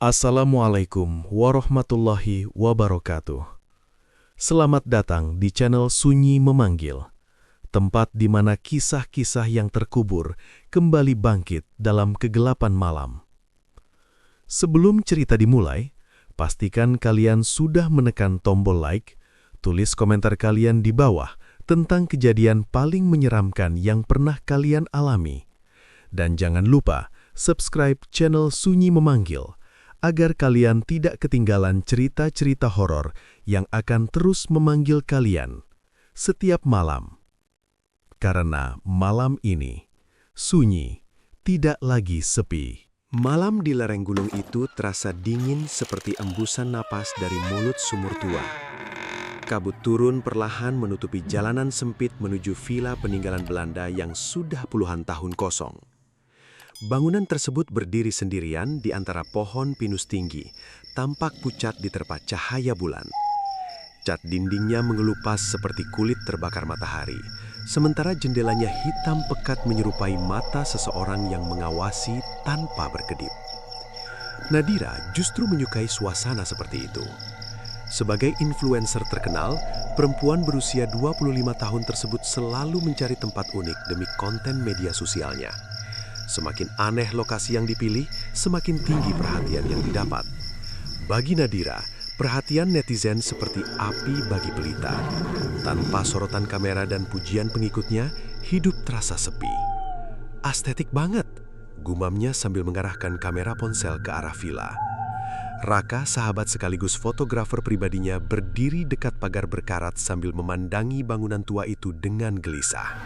Assalamualaikum warahmatullahi wabarakatuh. Selamat datang di channel Sunyi Memanggil, tempat di mana kisah-kisah yang terkubur kembali bangkit dalam kegelapan malam. Sebelum cerita dimulai, pastikan kalian sudah menekan tombol like, tulis komentar kalian di bawah tentang kejadian paling menyeramkan yang pernah kalian alami. Dan jangan lupa subscribe channel Sunyi Memanggil, agar kalian tidak ketinggalan cerita-cerita horor yang akan terus memanggil kalian setiap malam. Karena malam ini, sunyi, tidak lagi sepi. Malam di lereng gunung itu terasa dingin seperti embusan napas dari mulut sumur tua. Kabut turun perlahan menutupi jalanan sempit menuju villa peninggalan Belanda yang sudah puluhan tahun kosong. Bangunan tersebut berdiri sendirian di antara pohon pinus tinggi, tampak pucat diterpa cahaya bulan. Cat dindingnya mengelupas seperti kulit terbakar matahari, sementara jendelanya hitam pekat menyerupai mata seseorang yang mengawasi tanpa berkedip. Nadira justru menyukai suasana seperti itu. Sebagai influencer terkenal, perempuan berusia 25 tahun tersebut selalu mencari tempat unik demi konten media sosialnya. Semakin aneh lokasi yang dipilih, semakin tinggi perhatian yang didapat. Bagi Nadira, perhatian netizen seperti api bagi pelita. Tanpa sorotan kamera dan pujian pengikutnya, hidup terasa sepi. Estetik banget, gumamnya sambil mengarahkan kamera ponsel ke arah villa. Raka, sahabat sekaligus fotografer pribadinya, berdiri dekat pagar berkarat sambil memandangi bangunan tua itu dengan gelisah.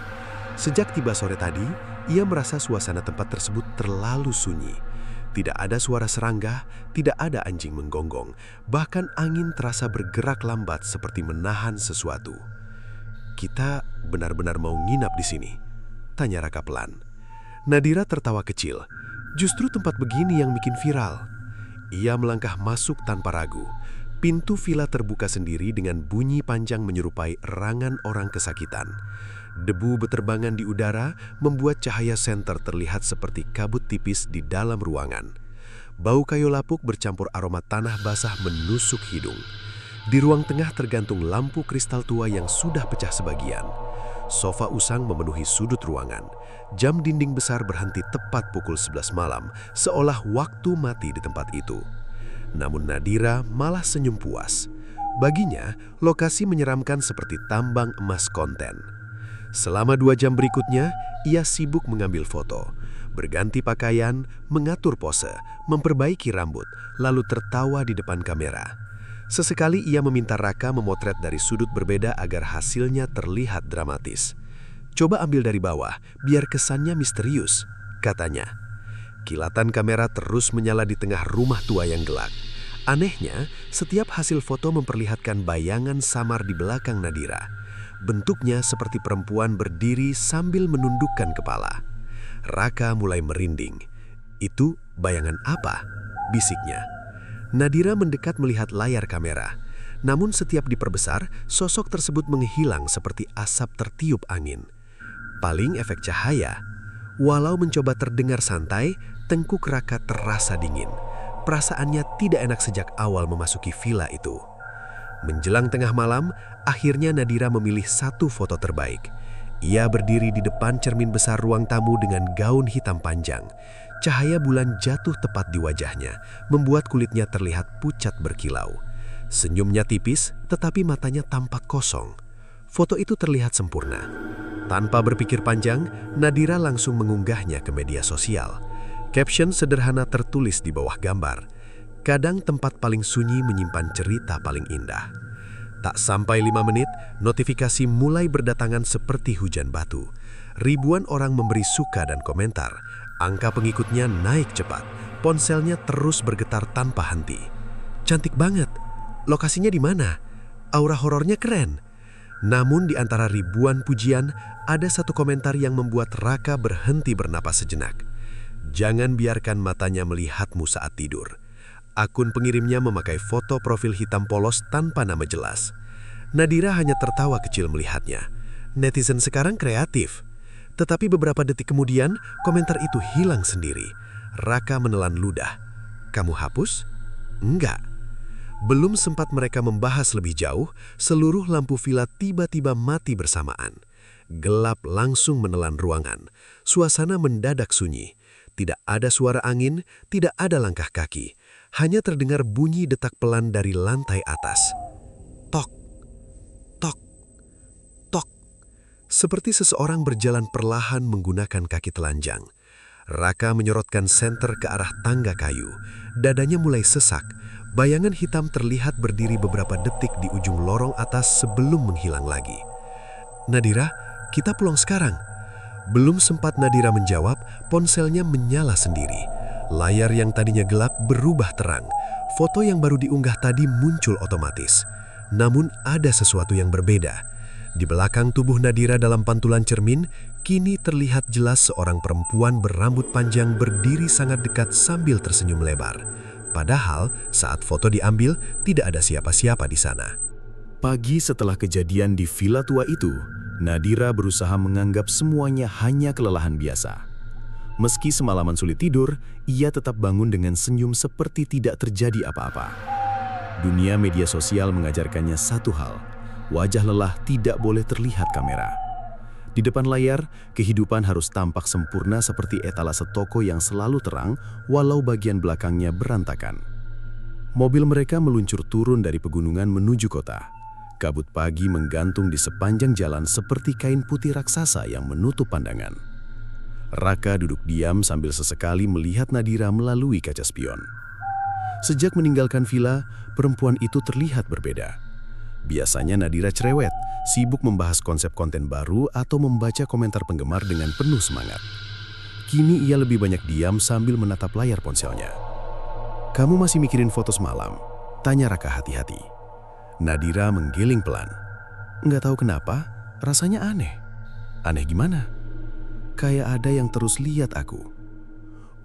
Sejak tiba sore tadi, ia merasa suasana tempat tersebut terlalu sunyi. Tidak ada suara serangga, tidak ada anjing menggonggong, bahkan angin terasa bergerak lambat seperti menahan sesuatu. "Kita benar-benar mau nginap di sini?" tanya Raka pelan. Nadira tertawa kecil. Justru tempat begini yang bikin viral. Ia melangkah masuk tanpa ragu. Pintu villa terbuka sendiri dengan bunyi panjang menyerupai erangan orang kesakitan. Debu beterbangan di udara membuat cahaya senter terlihat seperti kabut tipis di dalam ruangan. Bau kayu lapuk bercampur aroma tanah basah menusuk hidung. Di ruang tengah tergantung lampu kristal tua yang sudah pecah sebagian. Sofa usang memenuhi sudut ruangan. Jam dinding besar berhenti tepat pukul 11 malam, seolah waktu mati di tempat itu. Namun Nadira malah senyum puas. Baginya, lokasi menyeramkan seperti tambang emas konten. Selama 2 jam berikutnya, ia sibuk mengambil foto, berganti pakaian, mengatur pose, memperbaiki rambut, lalu tertawa di depan kamera. Sesekali ia meminta Raka memotret dari sudut berbeda agar hasilnya terlihat dramatis. "Coba ambil dari bawah, biar kesannya misterius," katanya. Kilatan kamera terus menyala di tengah rumah tua yang gelap. Anehnya, setiap hasil foto memperlihatkan bayangan samar di belakang Nadira. Bentuknya seperti perempuan berdiri sambil menundukkan kepala. Raka mulai merinding. "Itu bayangan apa?" bisiknya. Nadira mendekat melihat layar kamera. Namun setiap diperbesar, sosok tersebut menghilang seperti asap tertiup angin. Paling efek cahaya. Walau mencoba terdengar santai, tengkuk Raka terasa dingin. Perasaannya tidak enak sejak awal memasuki villa itu. Menjelang tengah malam, akhirnya Nadira memilih satu foto terbaik. Ia berdiri di depan cermin besar ruang tamu dengan gaun hitam panjang. Cahaya bulan jatuh tepat di wajahnya, membuat kulitnya terlihat pucat berkilau. Senyumnya tipis, tetapi matanya tampak kosong. Foto itu terlihat sempurna. Tanpa berpikir panjang, Nadira langsung mengunggahnya ke media sosial. Caption sederhana tertulis di bawah gambar. "Kadang tempat paling sunyi menyimpan cerita paling indah." Tak sampai 5 menit, notifikasi mulai berdatangan seperti hujan batu. Ribuan orang memberi suka dan komentar. Angka pengikutnya naik cepat. Ponselnya terus bergetar tanpa henti. "Cantik banget. Lokasinya di mana? Aura horornya keren." Namun di antara ribuan pujian, ada satu komentar yang membuat Raka berhenti bernapas sejenak. "Jangan biarkan matanya melihatmu saat tidur." Akun pengirimnya memakai foto profil hitam polos tanpa nama jelas. Nadira hanya tertawa kecil melihatnya. Netizen sekarang kreatif. Tetapi beberapa detik kemudian, komentar itu hilang sendiri. Raka menelan ludah. Kamu hapus? Enggak. Belum sempat mereka membahas lebih jauh, seluruh lampu villa tiba-tiba mati bersamaan. Gelap langsung menelan ruangan. Suasana mendadak sunyi. Tidak ada suara angin, tidak ada langkah kaki. Hanya terdengar bunyi detak pelan dari lantai atas. Tok, tok, tok. Seperti seseorang berjalan perlahan menggunakan kaki telanjang. Raka menyorotkan senter ke arah tangga kayu. Dadanya mulai sesak. Bayangan hitam terlihat berdiri beberapa detik di ujung lorong atas sebelum menghilang lagi. Nadira, kita pulang sekarang. Belum sempat Nadira menjawab, ponselnya menyala sendiri. Layar yang tadinya gelap berubah terang. Foto yang baru diunggah tadi muncul otomatis. Namun ada sesuatu yang berbeda. Di belakang tubuh Nadira dalam pantulan cermin, kini terlihat jelas seorang perempuan berambut panjang berdiri sangat dekat sambil tersenyum lebar. Padahal saat foto diambil, tidak ada siapa-siapa di sana. Pagi setelah kejadian di villa tua itu, Nadira berusaha menganggap semuanya hanya kelelahan biasa. Meski semalaman sulit tidur, ia tetap bangun dengan senyum seperti tidak terjadi apa-apa. Dunia media sosial mengajarkannya satu hal, wajah lelah tidak boleh terlihat kamera. Di depan layar, kehidupan harus tampak sempurna seperti etalase toko yang selalu terang, walau bagian belakangnya berantakan. Mobil mereka meluncur turun dari pegunungan menuju kota. Kabut pagi menggantung di sepanjang jalan seperti kain putih raksasa yang menutup pandangan. Raka duduk diam sambil sesekali melihat Nadira melalui kaca spion. Sejak meninggalkan villa, perempuan itu terlihat berbeda. Biasanya Nadira cerewet, sibuk membahas konsep konten baru atau membaca komentar penggemar dengan penuh semangat. Kini ia lebih banyak diam sambil menatap layar ponselnya. "Kamu masih mikirin foto semalam?" tanya Raka hati-hati. Nadira menggiling pelan. "Nggak tahu kenapa, rasanya aneh." "Aneh gimana?" "Kayak ada yang terus lihat aku."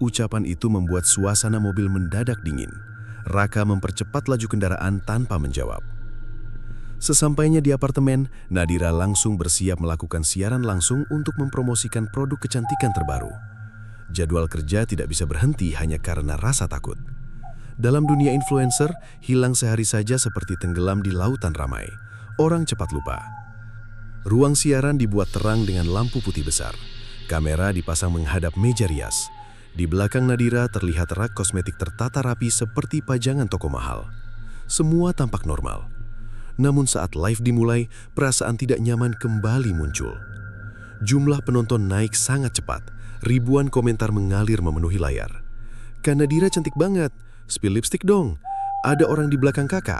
Ucapan itu membuat suasana mobil mendadak dingin. Raka mempercepat laju kendaraan tanpa menjawab. Sesampainya di apartemen, Nadira langsung bersiap melakukan siaran langsung untuk mempromosikan produk kecantikan terbaru. Jadwal kerja tidak bisa berhenti hanya karena rasa takut. Dalam dunia influencer, hilang sehari saja seperti tenggelam di lautan ramai. Orang cepat lupa. Ruang siaran dibuat terang dengan lampu putih besar. Kamera dipasang menghadap meja rias. Di belakang Nadira terlihat rak kosmetik tertata rapi seperti pajangan toko mahal. Semua tampak normal. Namun saat live dimulai, perasaan tidak nyaman kembali muncul. Jumlah penonton naik sangat cepat. Ribuan komentar mengalir memenuhi layar. "Kak Nadira cantik banget. Spill lipstick dong. Ada orang di belakang kakak."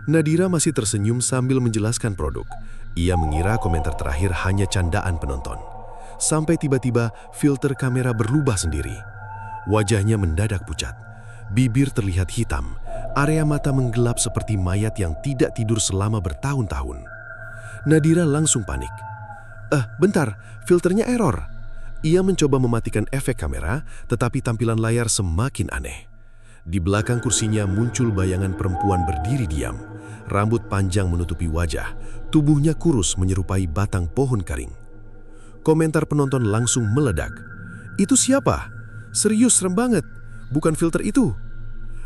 Nadira masih tersenyum sambil menjelaskan produk. Ia mengira komentar terakhir hanya candaan penonton. Sampai tiba-tiba filter kamera berubah sendiri. Wajahnya mendadak pucat. Bibir terlihat hitam. Area mata menggelap seperti mayat yang tidak tidur selama bertahun-tahun. Nadira langsung panik. Bentar, filternya error." Ia mencoba mematikan efek kamera, tetapi tampilan layar semakin aneh. Di belakang kursinya muncul bayangan perempuan berdiri diam. Rambut panjang menutupi wajah, tubuhnya kurus menyerupai batang pohon kering. Komentar penonton langsung meledak. "Itu siapa? Serius, serem banget. Bukan filter itu."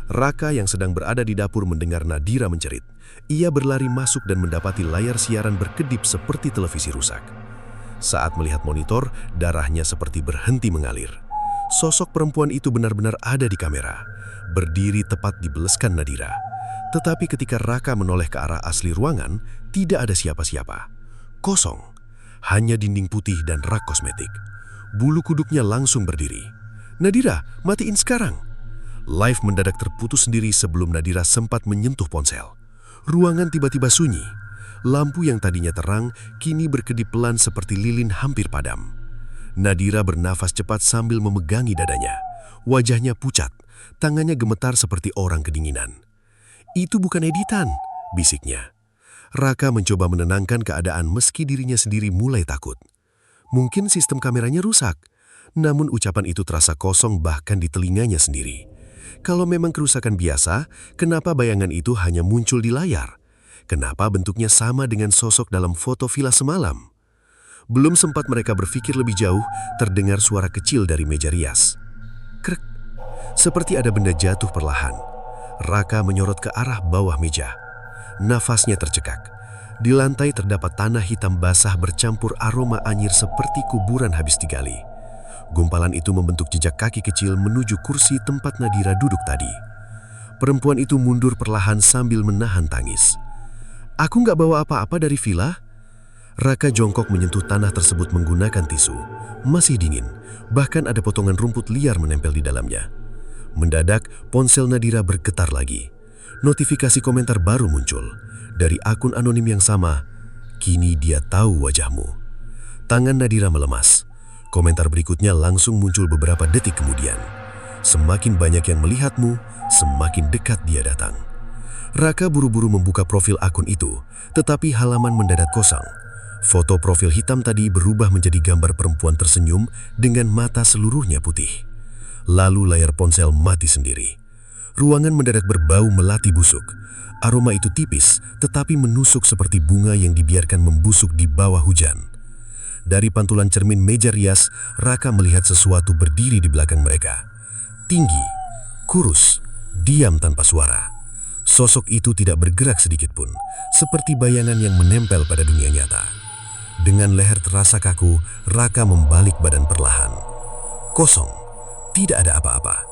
Raka yang sedang berada di dapur mendengar Nadira menjerit. Ia berlari masuk dan mendapati layar siaran berkedip seperti televisi rusak. Saat melihat monitor, darahnya seperti berhenti mengalir. Sosok perempuan itu benar-benar ada di kamera, berdiri tepat di beleskan Nadira. Tetapi ketika Raka menoleh ke arah asli ruangan, tidak ada siapa-siapa. Kosong, hanya dinding putih dan rak kosmetik. Bulu kuduknya langsung berdiri. "Nadira, matiin sekarang." Live mendadak terputus sendiri sebelum Nadira sempat menyentuh ponsel. Ruangan tiba-tiba sunyi. Lampu yang tadinya terang, kini berkedip pelan seperti lilin hampir padam. Nadira bernafas cepat sambil memegangi dadanya. Wajahnya pucat, tangannya gemetar seperti orang kedinginan. "Itu bukan editan," bisiknya. Raka mencoba menenangkan keadaan meski dirinya sendiri mulai takut. Mungkin sistem kameranya rusak, namun ucapan itu terasa kosong bahkan di telinganya sendiri. Kalau memang kerusakan biasa, kenapa bayangan itu hanya muncul di layar? Kenapa bentuknya sama dengan sosok dalam foto villa semalam? Belum sempat mereka berpikir lebih jauh, terdengar suara kecil dari meja rias. Krek. Seperti ada benda jatuh perlahan. Raka menyorot ke arah bawah meja. Nafasnya tercekak. Di lantai terdapat tanah hitam basah bercampur aroma anyir seperti kuburan habis digali. Gumpalan itu membentuk jejak kaki kecil menuju kursi tempat Nadira duduk tadi. Perempuan itu mundur perlahan sambil menahan tangis. "Aku nggak bawa apa-apa dari villa." Raka jongkok menyentuh tanah tersebut menggunakan tisu. Masih dingin, bahkan ada potongan rumput liar menempel di dalamnya. Mendadak, ponsel Nadira bergetar lagi. Notifikasi komentar baru muncul. Dari akun anonim yang sama, "Kini dia tahu wajahmu." Tangan Nadira melemas. Komentar berikutnya langsung muncul beberapa detik kemudian. "Semakin banyak yang melihatmu, semakin dekat dia datang." Raka buru-buru membuka profil akun itu, tetapi halaman mendadak kosong. Foto profil hitam tadi berubah menjadi gambar perempuan tersenyum dengan mata seluruhnya putih. Lalu layar ponsel mati sendiri. Ruangan mendadak berbau melati busuk. Aroma itu tipis, tetapi menusuk seperti bunga yang dibiarkan membusuk di bawah hujan. Dari pantulan cermin meja rias, Raka melihat sesuatu berdiri di belakang mereka. Tinggi, kurus, diam tanpa suara. Sosok itu tidak bergerak sedikit pun, seperti bayangan yang menempel pada dunia nyata. Dengan leher terasa kaku, Raka membalik badan perlahan. Kosong, tidak ada apa-apa.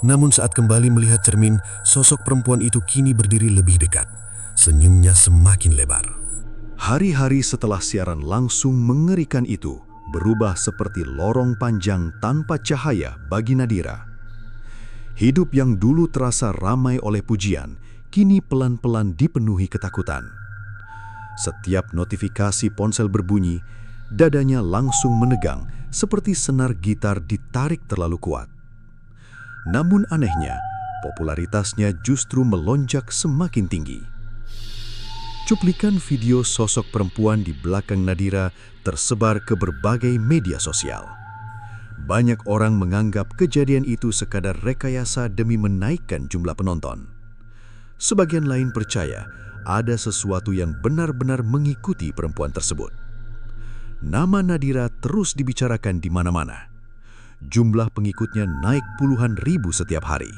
Namun saat kembali melihat cermin, sosok perempuan itu kini berdiri lebih dekat. Senyumnya semakin lebar. Hari-hari setelah siaran langsung mengerikan itu berubah seperti lorong panjang tanpa cahaya bagi Nadira. Hidup yang dulu terasa ramai oleh pujian, kini pelan-pelan dipenuhi ketakutan. Setiap notifikasi ponsel berbunyi, dadanya langsung menegang seperti senar gitar ditarik terlalu kuat. Namun anehnya, popularitasnya justru melonjak semakin tinggi. Cuplikan video sosok perempuan di belakang Nadira tersebar ke berbagai media sosial. Banyak orang menganggap kejadian itu sekadar rekayasa demi menaikkan jumlah penonton. Sebagian lain percaya ada sesuatu yang benar-benar mengikuti perempuan tersebut. Nama Nadira terus dibicarakan di mana-mana. Jumlah pengikutnya naik puluhan ribu setiap hari.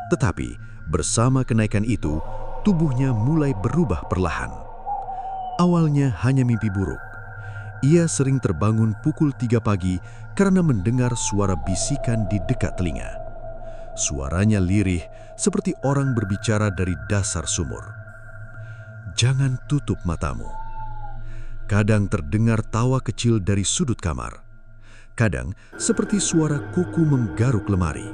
Tetapi bersama kenaikan itu, tubuhnya mulai berubah perlahan. Awalnya hanya mimpi buruk. Ia sering terbangun pukul 3 pagi karena mendengar suara bisikan di dekat telinga. Suaranya lirih seperti orang berbicara dari dasar sumur. "Jangan tutup matamu." Kadang terdengar tawa kecil dari sudut kamar. Kadang seperti suara kuku menggaruk lemari.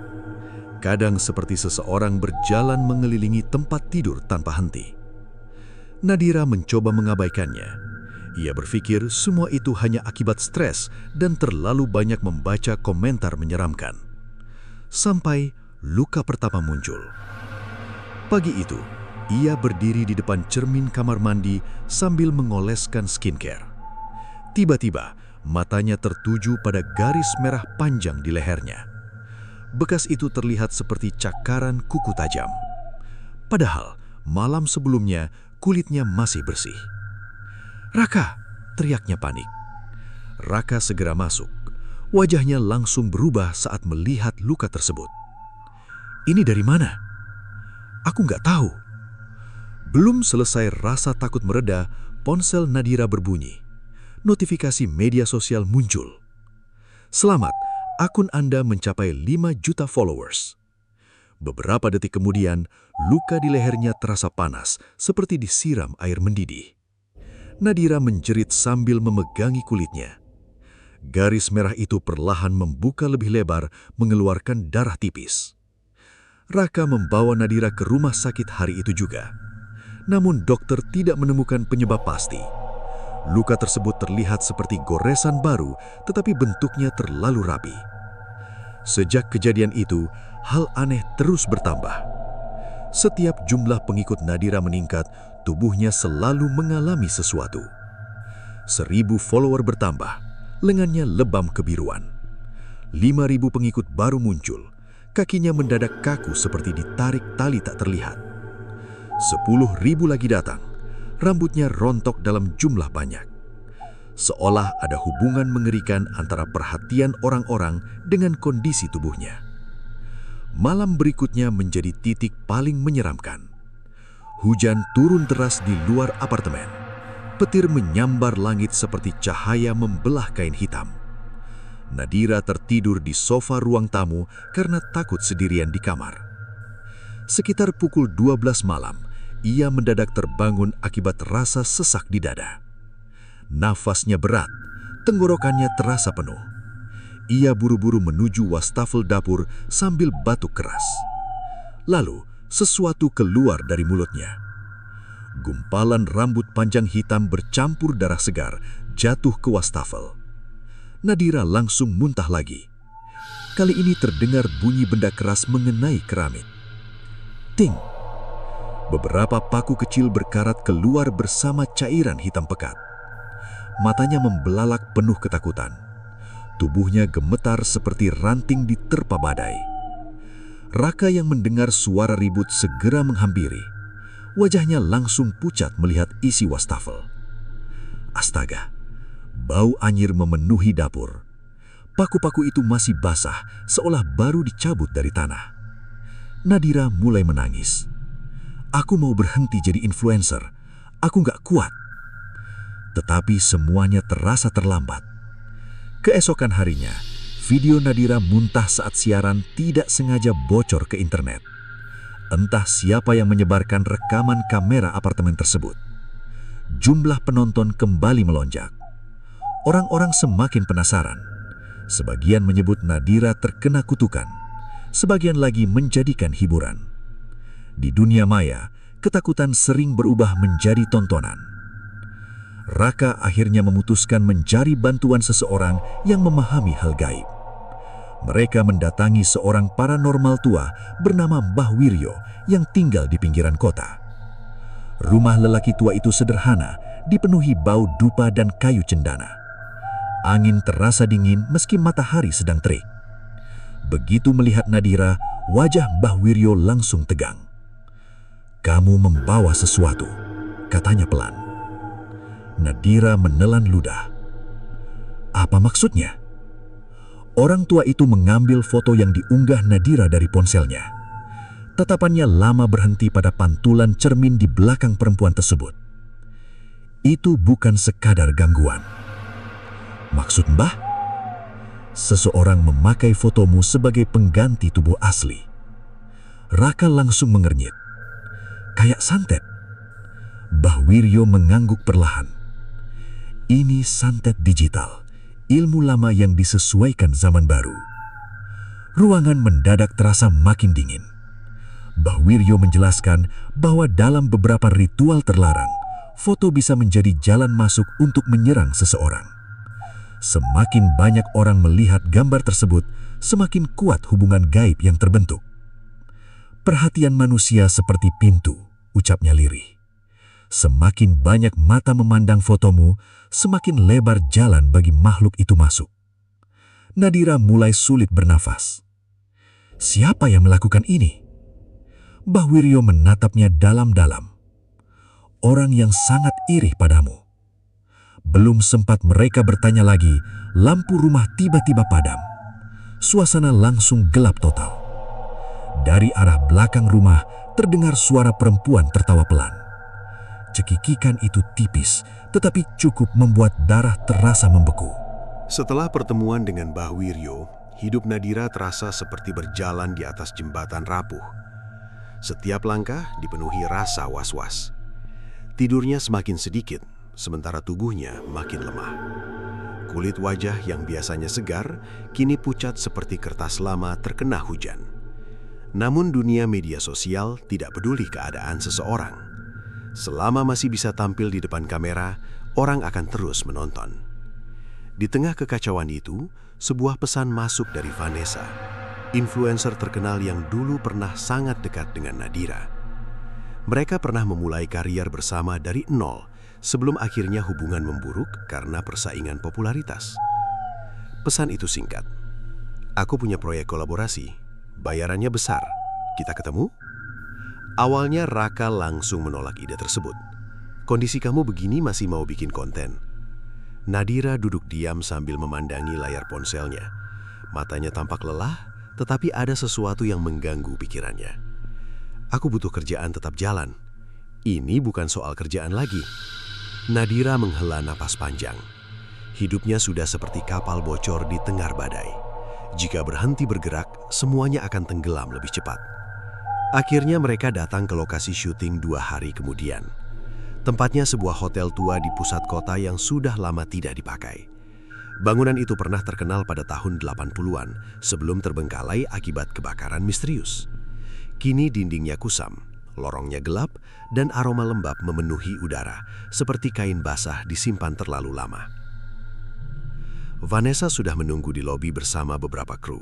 Kadang seperti seseorang berjalan mengelilingi tempat tidur tanpa henti. Nadira mencoba mengabaikannya. Ia berpikir semua itu hanya akibat stres dan terlalu banyak membaca komentar menyeramkan. Sampai luka pertama muncul. Pagi itu, ia berdiri di depan cermin kamar mandi sambil mengoleskan skincare. Tiba-tiba, matanya tertuju pada garis merah panjang di lehernya. Bekas itu terlihat seperti cakaran kuku tajam. Padahal, malam sebelumnya kulitnya masih bersih. "Raka!" teriaknya panik. Raka segera masuk. Wajahnya langsung berubah saat melihat luka tersebut. "Ini dari mana? Aku nggak tahu." Belum selesai rasa takut mereda, ponsel Nadira berbunyi. Notifikasi media sosial muncul. "Selamat, akun Anda mencapai 5 juta followers." Beberapa detik kemudian, luka di lehernya terasa panas, seperti disiram air mendidih. Nadira menjerit sambil memegangi kulitnya. Garis merah itu perlahan membuka lebih lebar, mengeluarkan darah tipis. Raka membawa Nadira ke rumah sakit hari itu juga. Namun dokter tidak menemukan penyebab pasti. Luka tersebut terlihat seperti goresan baru, tetapi bentuknya terlalu rapi. Sejak kejadian itu, hal aneh terus bertambah. Setiap jumlah pengikut Nadira meningkat, tubuhnya selalu mengalami sesuatu. 1.000 follower bertambah, lengannya lebam kebiruan. 5.000 pengikut baru muncul, kakinya mendadak kaku seperti ditarik tali tak terlihat. 10.000 lagi datang, rambutnya rontok dalam jumlah banyak. Seolah ada hubungan mengerikan antara perhatian orang-orang dengan kondisi tubuhnya. Malam berikutnya menjadi titik paling menyeramkan. Hujan turun deras di luar apartemen. Petir menyambar langit seperti cahaya membelah kain hitam. Nadira tertidur di sofa ruang tamu karena takut sendirian di kamar. Sekitar pukul 12 malam, ia mendadak terbangun akibat rasa sesak di dada. Nafasnya berat, tenggorokannya terasa penuh. Ia buru-buru menuju wastafel dapur sambil batuk keras. Lalu, sesuatu keluar dari mulutnya. Gumpalan rambut panjang hitam bercampur darah segar jatuh ke wastafel. Nadira langsung muntah lagi. Kali ini terdengar bunyi benda keras mengenai keramik. Ting! Beberapa paku kecil berkarat keluar bersama cairan hitam pekat. Matanya membelalak penuh ketakutan. Tubuhnya gemetar seperti ranting diterpa badai. Raka yang mendengar suara ribut segera menghampiri. Wajahnya langsung pucat melihat isi wastafel. Astaga, bau anyir memenuhi dapur. Paku-paku itu masih basah, seolah baru dicabut dari tanah. Nadira mulai menangis. Aku mau berhenti jadi influencer. Aku nggak kuat. Tetapi semuanya terasa terlambat. Keesokan harinya, video Nadira muntah saat siaran tidak sengaja bocor ke internet. Entah siapa yang menyebarkan rekaman kamera apartemen tersebut. Jumlah penonton kembali melonjak. Orang-orang semakin penasaran. Sebagian menyebut Nadira terkena kutukan. Sebagian lagi menjadikan hiburan. Di dunia maya, ketakutan sering berubah menjadi tontonan. Raka akhirnya memutuskan mencari bantuan seseorang yang memahami hal gaib. Mereka mendatangi seorang paranormal tua bernama Mbah Wiryo yang tinggal di pinggiran kota. Rumah lelaki tua itu sederhana, dipenuhi bau dupa dan kayu cendana. Angin terasa dingin meski matahari sedang terik. Begitu melihat Nadira, wajah Mbah Wiryo langsung tegang. "Kamu membawa sesuatu," katanya pelan. Nadira menelan ludah. "Apa maksudnya?" Orang tua itu mengambil foto yang diunggah Nadira dari ponselnya. Tatapannya lama berhenti pada pantulan cermin di belakang perempuan tersebut. Itu bukan sekadar gangguan. "Maksud Mbah? Seseorang memakai fotomu sebagai pengganti tubuh asli." Raka langsung mengernyit. "Kayak santet." Mbah Wiryo mengangguk perlahan. "Ini santet digital. Ilmu lama yang disesuaikan zaman baru." Ruangan mendadak terasa makin dingin. Mbah Wiryo menjelaskan bahwa dalam beberapa ritual terlarang, foto bisa menjadi jalan masuk untuk menyerang seseorang. Semakin banyak orang melihat gambar tersebut, semakin kuat hubungan gaib yang terbentuk. "Perhatian manusia seperti pintu," ucapnya lirih. "Semakin banyak mata memandang fotomu, semakin lebar jalan bagi makhluk itu masuk." Nadira mulai sulit bernafas. "Siapa yang melakukan ini?" Mbah Wiryo menatapnya dalam-dalam. "Orang yang sangat iri padamu." Belum sempat mereka bertanya lagi, lampu rumah tiba-tiba padam. Suasana langsung gelap total. Dari arah belakang rumah terdengar suara perempuan tertawa pelan. Cekikikan itu tipis, tetapi cukup membuat darah terasa membeku. Setelah pertemuan dengan Mbah Wiryo, hidup Nadira terasa seperti berjalan di atas jembatan rapuh. Setiap langkah dipenuhi rasa was-was. Tidurnya semakin sedikit, sementara tubuhnya makin lemah. Kulit wajah yang biasanya segar, kini pucat seperti kertas lama terkena hujan. Namun dunia media sosial tidak peduli keadaan seseorang. Selama masih bisa tampil di depan kamera, orang akan terus menonton. Di tengah kekacauan itu, sebuah pesan masuk dari Vanessa, influencer terkenal yang dulu pernah sangat dekat dengan Nadira. Mereka pernah memulai karier bersama dari nol, sebelum akhirnya hubungan memburuk karena persaingan popularitas. Pesan itu singkat. "Aku punya proyek kolaborasi, bayarannya besar. Kita ketemu?" Awalnya Raka langsung menolak ide tersebut. "Kondisi kamu begini masih mau bikin konten?" Nadira duduk diam sambil memandangi layar ponselnya. Matanya tampak lelah, tetapi ada sesuatu yang mengganggu pikirannya. Aku butuh kerjaan tetap jalan. Ini bukan soal kerjaan lagi. Nadira menghela napas panjang. Hidupnya sudah seperti kapal bocor di tengah badai. Jika berhenti bergerak, semuanya akan tenggelam lebih cepat. Akhirnya mereka datang ke lokasi syuting 2 hari kemudian. Tempatnya sebuah hotel tua di pusat kota yang sudah lama tidak dipakai. Bangunan itu pernah terkenal pada tahun 80-an sebelum terbengkalai akibat kebakaran misterius. Kini dindingnya kusam, lorongnya gelap, dan aroma lembab memenuhi udara, seperti kain basah disimpan terlalu lama. Vanessa sudah menunggu di lobi bersama beberapa kru.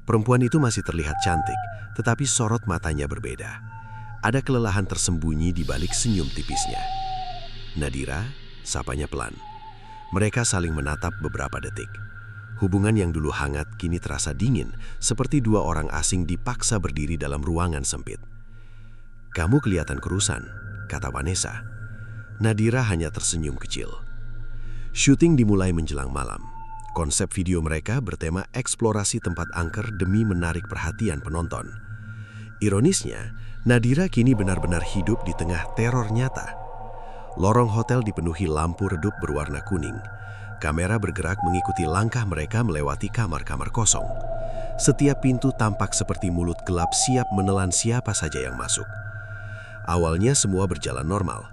Perempuan itu masih terlihat cantik, tetapi sorot matanya berbeda. Ada kelelahan tersembunyi di balik senyum tipisnya. Nadira, sapanya pelan. Mereka saling menatap beberapa detik. Hubungan yang dulu hangat kini terasa dingin, seperti 2 orang asing dipaksa berdiri dalam ruangan sempit. "Kamu kelihatan kurusan," kata Vanessa. Nadira hanya tersenyum kecil. Syuting dimulai menjelang malam. Konsep video mereka bertema eksplorasi tempat angker demi menarik perhatian penonton. Ironisnya, Nadira kini benar-benar hidup di tengah teror nyata. Lorong hotel dipenuhi lampu redup berwarna kuning. Kamera bergerak mengikuti langkah mereka melewati kamar-kamar kosong. Setiap pintu tampak seperti mulut gelap siap menelan siapa saja yang masuk. Awalnya semua berjalan normal.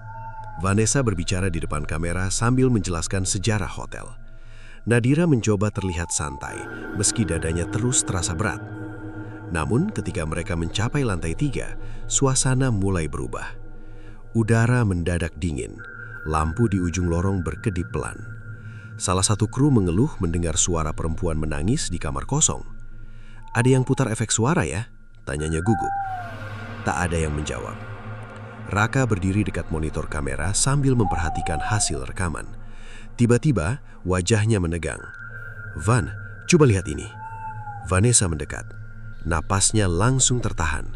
Vanessa berbicara di depan kamera sambil menjelaskan sejarah hotel. Nadira mencoba terlihat santai, meski dadanya terus terasa berat. Namun ketika mereka mencapai lantai 3, suasana mulai berubah. Udara mendadak dingin, lampu di ujung lorong berkedip pelan. Salah satu kru mengeluh mendengar suara perempuan menangis di kamar kosong. "Ada yang putar efek suara ya?" tanyanya gugup. Tak ada yang menjawab. Raka berdiri dekat monitor kamera sambil memperhatikan hasil rekaman. Tiba-tiba, wajahnya menegang. "Van, coba lihat ini." Vanessa mendekat. Napasnya langsung tertahan.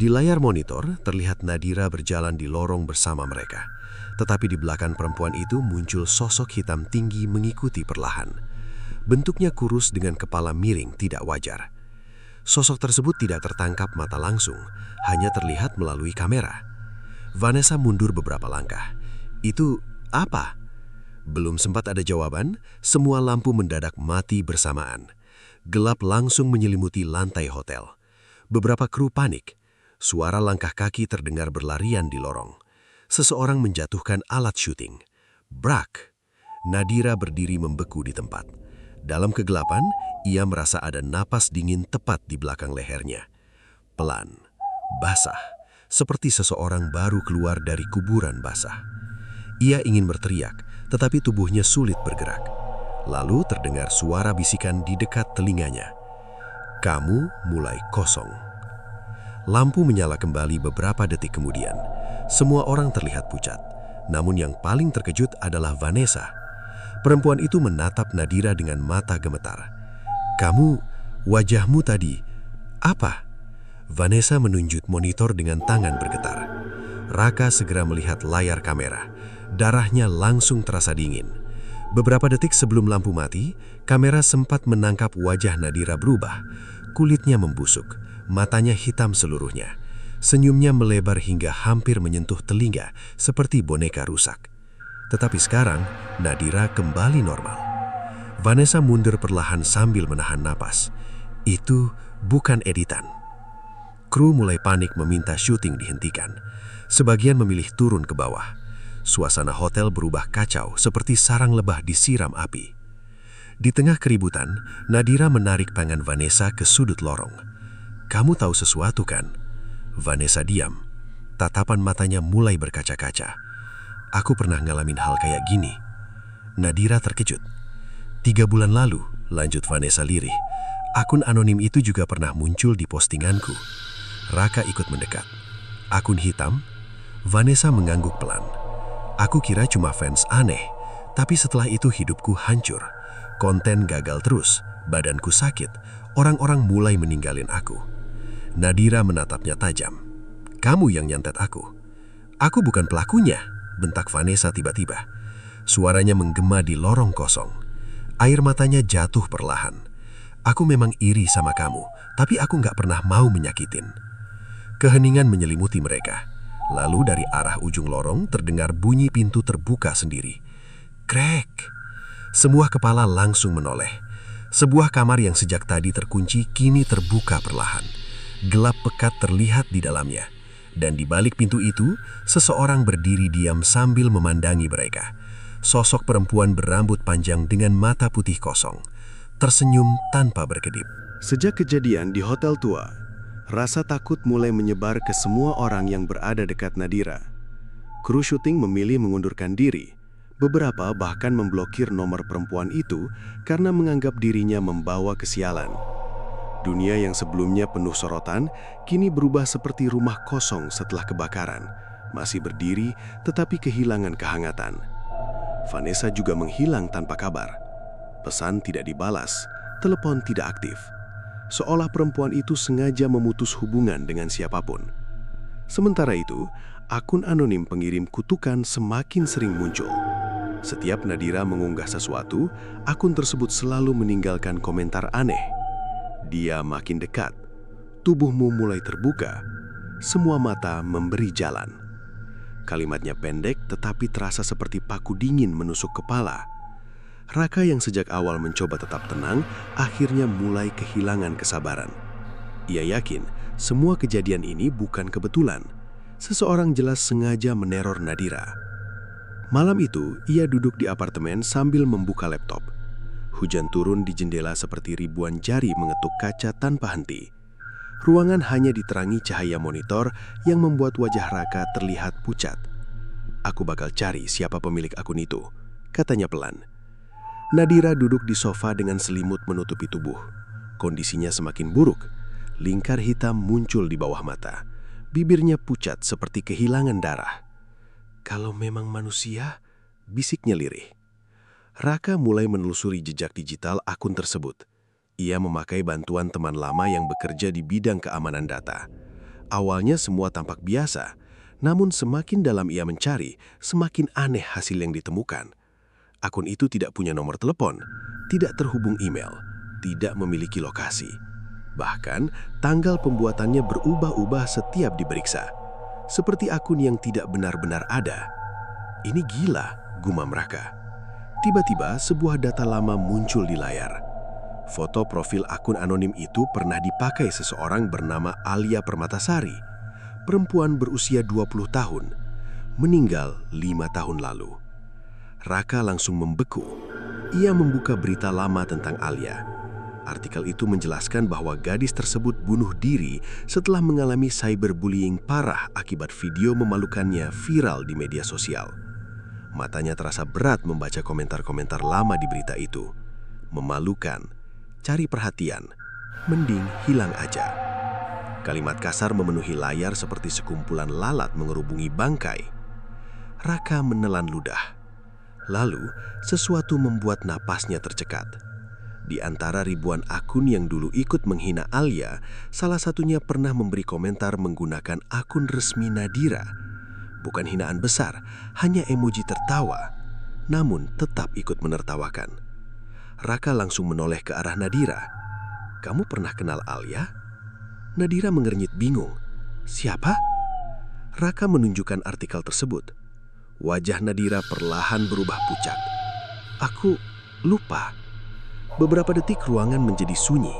Di layar monitor, terlihat Nadira berjalan di lorong bersama mereka. Tetapi di belakang perempuan itu muncul sosok hitam tinggi mengikuti perlahan. Bentuknya kurus dengan kepala miring tidak wajar. Sosok tersebut tidak tertangkap mata langsung, hanya terlihat melalui kamera. Vanessa mundur beberapa langkah. "Itu apa?" Belum sempat ada jawaban, semua lampu mendadak mati bersamaan. Gelap langsung menyelimuti lantai hotel. Beberapa kru panik. Suara langkah kaki terdengar berlarian di lorong. Seseorang menjatuhkan alat syuting. Brak! Nadira berdiri membeku di tempat. Dalam kegelapan, ia merasa ada napas dingin tepat di belakang lehernya. Pelan, basah, seperti seseorang baru keluar dari kuburan basah. Ia ingin berteriak, tetapi tubuhnya sulit bergerak. Lalu terdengar suara bisikan di dekat telinganya. "Kamu mulai kosong." Lampu menyala kembali beberapa detik kemudian. Semua orang terlihat pucat. Namun yang paling terkejut adalah Vanessa. Perempuan itu menatap Nadira dengan mata gemetar. "Kamu, wajahmu tadi, apa?" Vanessa menunjuk monitor dengan tangan bergetar. Raka segera melihat layar kamera. Darahnya langsung terasa dingin. Beberapa detik sebelum lampu mati, kamera sempat menangkap wajah Nadira berubah. Kulitnya membusuk, matanya hitam seluruhnya. Senyumnya melebar hingga hampir menyentuh telinga seperti boneka rusak. Tetapi sekarang, Nadira kembali normal. Vanessa mundur perlahan sambil menahan napas. Itu bukan editan. Kru mulai panik meminta syuting dihentikan. Sebagian memilih turun ke bawah. Suasana hotel berubah kacau seperti sarang lebah disiram api. Di tengah keributan, Nadira menarik tangan Vanessa ke sudut lorong. "Kamu tahu sesuatu kan?" Vanessa diam. Tatapan matanya mulai berkaca-kaca. "Aku pernah ngalamin hal kayak gini." Nadira terkejut. 3 bulan lalu, lanjut Vanessa lirih, akun anonim itu juga pernah muncul di postinganku. Raka ikut mendekat. "Akun hitam?" Vanessa mengangguk pelan. "Aku kira cuma fans aneh, tapi setelah itu hidupku hancur. Konten gagal terus, badanku sakit, orang-orang mulai meninggalin aku." Nadira menatapnya tajam. "Kamu yang nyantet aku." "Aku bukan pelakunya," bentak Vanessa tiba-tiba. Suaranya menggema di lorong kosong. Air matanya jatuh perlahan. Aku memang iri sama kamu, tapi aku nggak pernah mau menyakitin. Keheningan menyelimuti mereka. Lalu dari arah ujung lorong terdengar bunyi pintu terbuka sendiri. Krek! Semua kepala langsung menoleh. Sebuah kamar yang sejak tadi terkunci kini terbuka perlahan. Gelap pekat terlihat di dalamnya. Dan di balik pintu itu, seseorang berdiri diam sambil memandangi mereka. Sosok perempuan berambut panjang dengan mata putih kosong. Tersenyum tanpa berkedip. Sejak kejadian di hotel tua, rasa takut mulai menyebar ke semua orang yang berada dekat Nadira. Kru syuting memilih mengundurkan diri. Beberapa bahkan memblokir nomor perempuan itu karena menganggap dirinya membawa kesialan. Dunia yang sebelumnya penuh sorotan, kini berubah seperti rumah kosong setelah kebakaran. Masih berdiri, tetapi kehilangan kehangatan. Vanessa juga menghilang tanpa kabar. Pesan tidak dibalas, telepon tidak aktif. Seolah perempuan itu sengaja memutus hubungan dengan siapapun. Sementara itu, akun anonim pengirim kutukan semakin sering muncul. Setiap Nadira mengunggah sesuatu, akun tersebut selalu meninggalkan komentar aneh. Dia makin dekat, tubuhmu mulai terbuka, semua mata memberi jalan. Kalimatnya pendek tetapi terasa seperti paku dingin menusuk kepala. Raka yang sejak awal mencoba tetap tenang, akhirnya mulai kehilangan kesabaran. Ia yakin semua kejadian ini bukan kebetulan. Seseorang jelas sengaja meneror Nadira. Malam itu, ia duduk di apartemen sambil membuka laptop. Hujan turun di jendela seperti ribuan jari mengetuk kaca tanpa henti. Ruangan hanya diterangi cahaya monitor yang membuat wajah Raka terlihat pucat. Aku bakal cari siapa pemilik akun itu, katanya pelan. Nadira duduk di sofa dengan selimut menutupi tubuh. Kondisinya semakin buruk. Lingkar hitam muncul di bawah mata. Bibirnya pucat seperti kehilangan darah. Kalau memang manusia, bisiknya lirih. Raka mulai menelusuri jejak digital akun tersebut. Ia memakai bantuan teman lama yang bekerja di bidang keamanan data. Awalnya semua tampak biasa, namun semakin dalam ia mencari, semakin aneh hasil yang ditemukan. Akun itu tidak punya nomor telepon, tidak terhubung email, tidak memiliki lokasi. Bahkan, tanggal pembuatannya berubah-ubah setiap diperiksa. Seperti akun yang tidak benar-benar ada. Ini gila, gumam Raka. Tiba-tiba sebuah data lama muncul di layar. Foto profil akun anonim itu pernah dipakai seseorang bernama Alia Permatasari. Perempuan berusia 20 tahun, meninggal 5 tahun lalu. Raka langsung membeku. Ia membuka berita lama tentang Alia. Artikel itu menjelaskan bahwa gadis tersebut bunuh diri setelah mengalami cyberbullying parah akibat video memalukannya viral di media sosial. Matanya terasa berat membaca komentar-komentar lama di berita itu. Memalukan, cari perhatian, mending hilang aja. Kalimat kasar memenuhi layar seperti sekumpulan lalat mengerubungi bangkai. Raka menelan ludah. Lalu, sesuatu membuat napasnya tercekat. Di antara ribuan akun yang dulu ikut menghina Alia, salah satunya pernah memberi komentar menggunakan akun resmi Nadira. Bukan hinaan besar, hanya emoji tertawa, namun tetap ikut menertawakan. Raka langsung menoleh ke arah Nadira. "Kamu pernah kenal Alia?" Nadira mengernyit bingung. "Siapa?" Raka menunjukkan artikel tersebut. Wajah Nadira perlahan berubah pucat. "Aku lupa." Beberapa detik ruangan menjadi sunyi.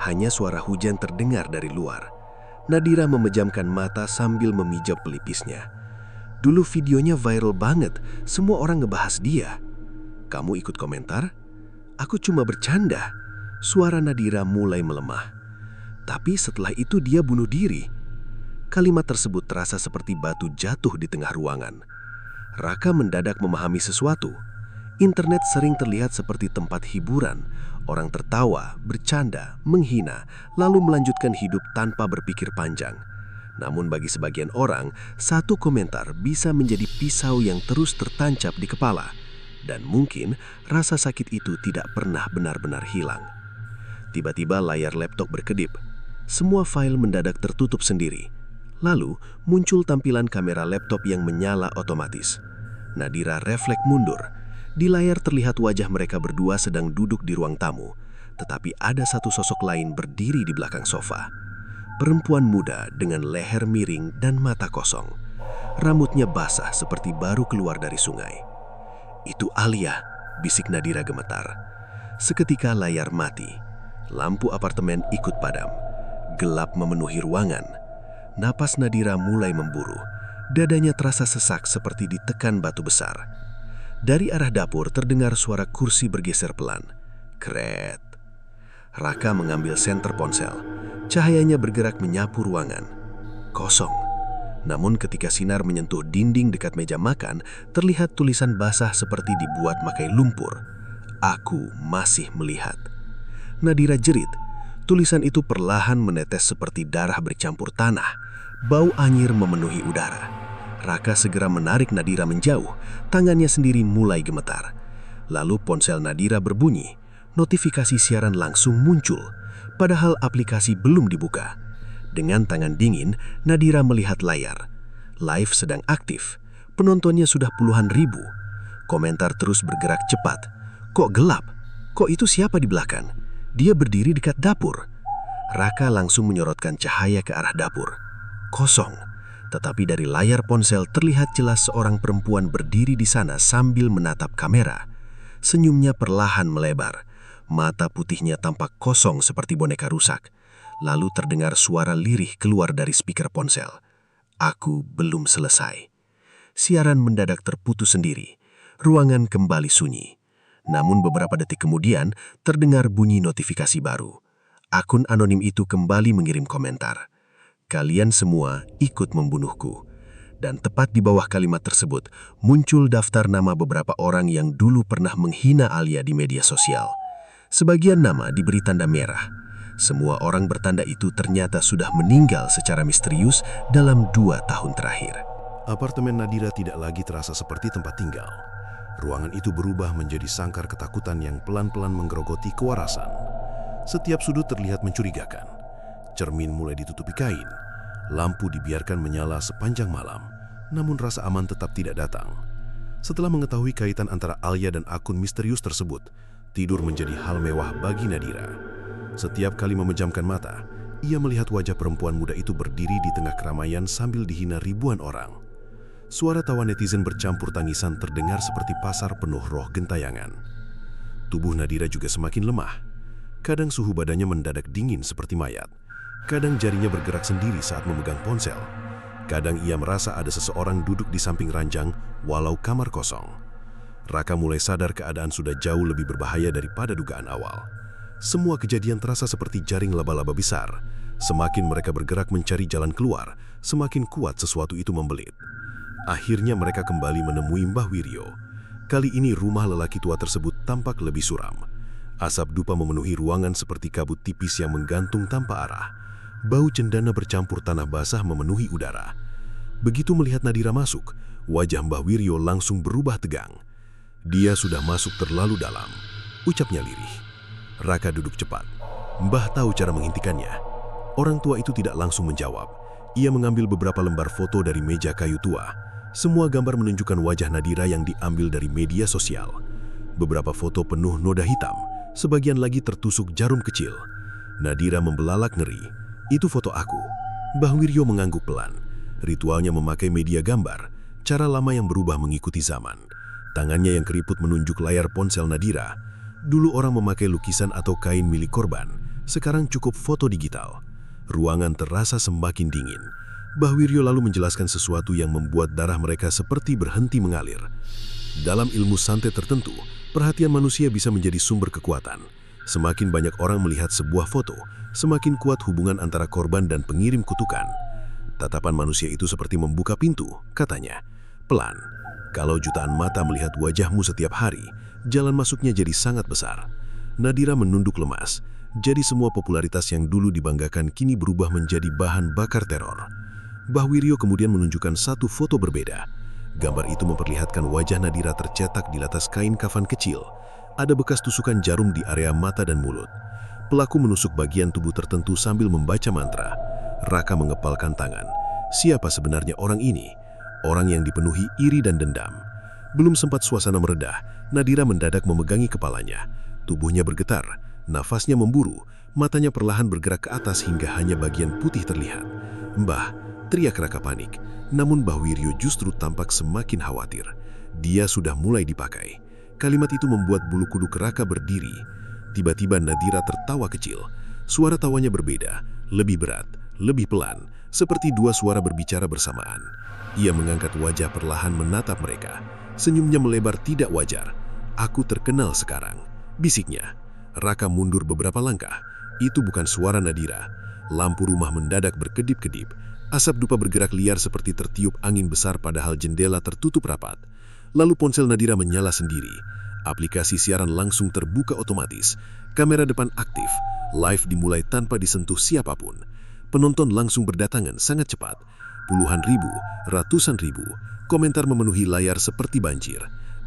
Hanya suara hujan terdengar dari luar. Nadira memejamkan mata sambil memijau pelipisnya. Dulu videonya viral banget, semua orang ngebahas dia. "Kamu ikut komentar?" "Aku cuma bercanda." Suara Nadira mulai melemah. Tapi setelah itu dia bunuh diri. Kalimat tersebut terasa seperti batu jatuh di tengah ruangan. Raka mendadak memahami sesuatu. Internet sering terlihat seperti tempat hiburan. Orang tertawa, bercanda, menghina, lalu melanjutkan hidup tanpa berpikir panjang. Namun bagi sebagian orang, satu komentar bisa menjadi pisau yang terus tertancap di kepala. Dan mungkin rasa sakit itu tidak pernah benar-benar hilang. Tiba-tiba layar laptop berkedip. Semua file mendadak tertutup sendiri. Lalu muncul tampilan kamera laptop yang menyala otomatis. Nadira refleks mundur. Di layar terlihat wajah mereka berdua sedang duduk di ruang tamu. tetapi ada satu sosok lain berdiri di belakang sofa. Perempuan muda dengan leher miring dan mata kosong. Rambutnya basah seperti baru keluar dari sungai. "Itu Alia," bisik Nadira gemetar. Seketika layar mati. Lampu apartemen ikut padam. Gelap memenuhi ruangan. Napas Nadira mulai memburu. Dadanya terasa sesak seperti ditekan batu besar. Dari arah dapur terdengar suara kursi bergeser pelan. Kret. Raka mengambil senter ponsel. Cahayanya bergerak menyapu ruangan. Kosong. Namun ketika sinar menyentuh dinding dekat meja makan, terlihat tulisan basah seperti dibuat pakai lumpur. "Aku masih melihat." Nadira jerit. Tulisan itu perlahan menetes seperti darah bercampur tanah. Bau anyir memenuhi udara. Raka segera menarik Nadira menjauh. Tangannya sendiri mulai gemetar. Lalu ponsel Nadira berbunyi. Notifikasi siaran langsung muncul. Padahal aplikasi belum dibuka. Dengan tangan dingin, Nadira melihat layar. Live sedang aktif. Penontonnya sudah puluhan ribu. Komentar terus bergerak cepat. "Kok gelap? Kok itu siapa di belakang? Dia berdiri dekat dapur." Raka langsung menyorotkan cahaya ke arah dapur. Kosong. Tetapi dari layar ponsel terlihat jelas seorang perempuan berdiri di sana sambil menatap kamera. Senyumnya perlahan melebar. Mata putihnya tampak kosong seperti boneka rusak. Lalu terdengar suara lirih keluar dari speaker ponsel. "Aku belum selesai." Siaran mendadak terputus sendiri. Ruangan kembali sunyi. Namun beberapa detik kemudian terdengar bunyi notifikasi baru. Akun anonim itu kembali mengirim komentar. "Kalian semua ikut membunuhku." Dan tepat di bawah kalimat tersebut muncul daftar nama beberapa orang yang dulu pernah menghina Alia di media sosial. Sebagian nama diberi tanda merah. Semua orang bertanda itu ternyata sudah meninggal secara misterius dalam 2 tahun terakhir. Apartemen Nadira tidak lagi terasa seperti tempat tinggal. Ruangan itu berubah menjadi sangkar ketakutan yang pelan-pelan menggerogoti kewarasan. Setiap sudut terlihat mencurigakan. Cermin mulai ditutupi kain. Lampu dibiarkan menyala sepanjang malam. Namun rasa aman tetap tidak datang. Setelah mengetahui kaitan antara Alia dan akun misterius tersebut, tidur menjadi hal mewah bagi Nadira. Setiap kali memejamkan mata, ia melihat wajah perempuan muda itu berdiri di tengah keramaian sambil dihina ribuan orang. Suara tawa netizen bercampur tangisan terdengar seperti pasar penuh roh gentayangan. Tubuh Nadira juga semakin lemah. Kadang suhu badannya mendadak dingin seperti mayat. Kadang jarinya bergerak sendiri saat memegang ponsel. Kadang ia merasa ada seseorang duduk di samping ranjang walau kamar kosong. Raka mulai sadar keadaan sudah jauh lebih berbahaya daripada dugaan awal. Semua kejadian terasa seperti jaring laba-laba besar. Semakin mereka bergerak mencari jalan keluar, semakin kuat sesuatu itu membelit. Akhirnya mereka kembali menemui Mbah Wiryo. Kali ini rumah lelaki tua tersebut tampak lebih suram. Asap dupa memenuhi ruangan seperti kabut tipis yang menggantung tanpa arah. Bau cendana bercampur tanah basah memenuhi udara. Begitu melihat Nadira masuk, wajah Mbah Wiryo langsung berubah tegang. "Dia sudah masuk terlalu dalam," ucapnya lirih. Raka duduk cepat. Mbah tahu cara menghentikannya. Orang tua itu tidak langsung menjawab. Ia mengambil beberapa lembar foto dari meja kayu tua. Semua gambar menunjukkan wajah Nadira yang diambil dari media sosial. Beberapa foto penuh noda hitam, sebagian lagi tertusuk jarum kecil. Nadira membelalak ngeri. "Itu foto aku." Mbah Wiryo mengangguk pelan. Ritualnya memakai media gambar, cara lama yang berubah mengikuti zaman. Tangannya yang keriput menunjuk layar ponsel Nadira. Dulu orang memakai lukisan atau kain milik korban, sekarang cukup foto digital. Ruangan terasa semakin dingin. Mbah Wiryo lalu menjelaskan sesuatu yang membuat darah mereka seperti berhenti mengalir. Dalam ilmu santet tertentu, perhatian manusia bisa menjadi sumber kekuatan. Semakin banyak orang melihat sebuah foto, semakin kuat hubungan antara korban dan pengirim kutukan. "Tatapan manusia itu seperti membuka pintu," katanya. "Pelan. Kalau jutaan mata melihat wajahmu setiap hari, jalan masuknya jadi sangat besar." Nadira menunduk lemas. Jadi semua popularitas yang dulu dibanggakan kini berubah menjadi bahan bakar teror. Mbah Wiryo kemudian menunjukkan satu foto berbeda. Gambar itu memperlihatkan wajah Nadira tercetak di atas kain kafan kecil. Ada bekas tusukan jarum di area mata dan mulut. Pelaku menusuk bagian tubuh tertentu sambil membaca mantra. Raka mengepalkan tangan. Siapa sebenarnya orang ini? Orang yang dipenuhi iri dan dendam. Belum sempat suasana meredah, Nadira mendadak memegangi kepalanya. Tubuhnya bergetar. Nafasnya memburu, matanya perlahan bergerak ke atas hingga hanya bagian putih terlihat. "Mbah!" teriak Raka panik. Namun Mbah Wiryo justru tampak semakin khawatir. Dia sudah mulai dipakai. Kalimat itu membuat bulu kuduk Raka berdiri. Tiba-tiba Nadira tertawa kecil. Suara tawanya berbeda, lebih berat, lebih pelan, seperti dua suara berbicara bersamaan. Ia mengangkat wajah perlahan menatap mereka. Senyumnya melebar tidak wajar. "Aku terkenal sekarang," bisiknya. Raka mundur beberapa langkah. Itu bukan suara Nadira. Lampu rumah mendadak berkedip-kedip. Asap dupa bergerak liar seperti tertiup angin besar padahal jendela tertutup rapat. Lalu ponsel Nadira menyala sendiri. Aplikasi siaran langsung terbuka otomatis. Kamera depan aktif. Live dimulai tanpa disentuh siapapun. Penonton langsung berdatangan sangat cepat. Puluhan ribu, ratusan ribu. Komentar memenuhi layar seperti banjir.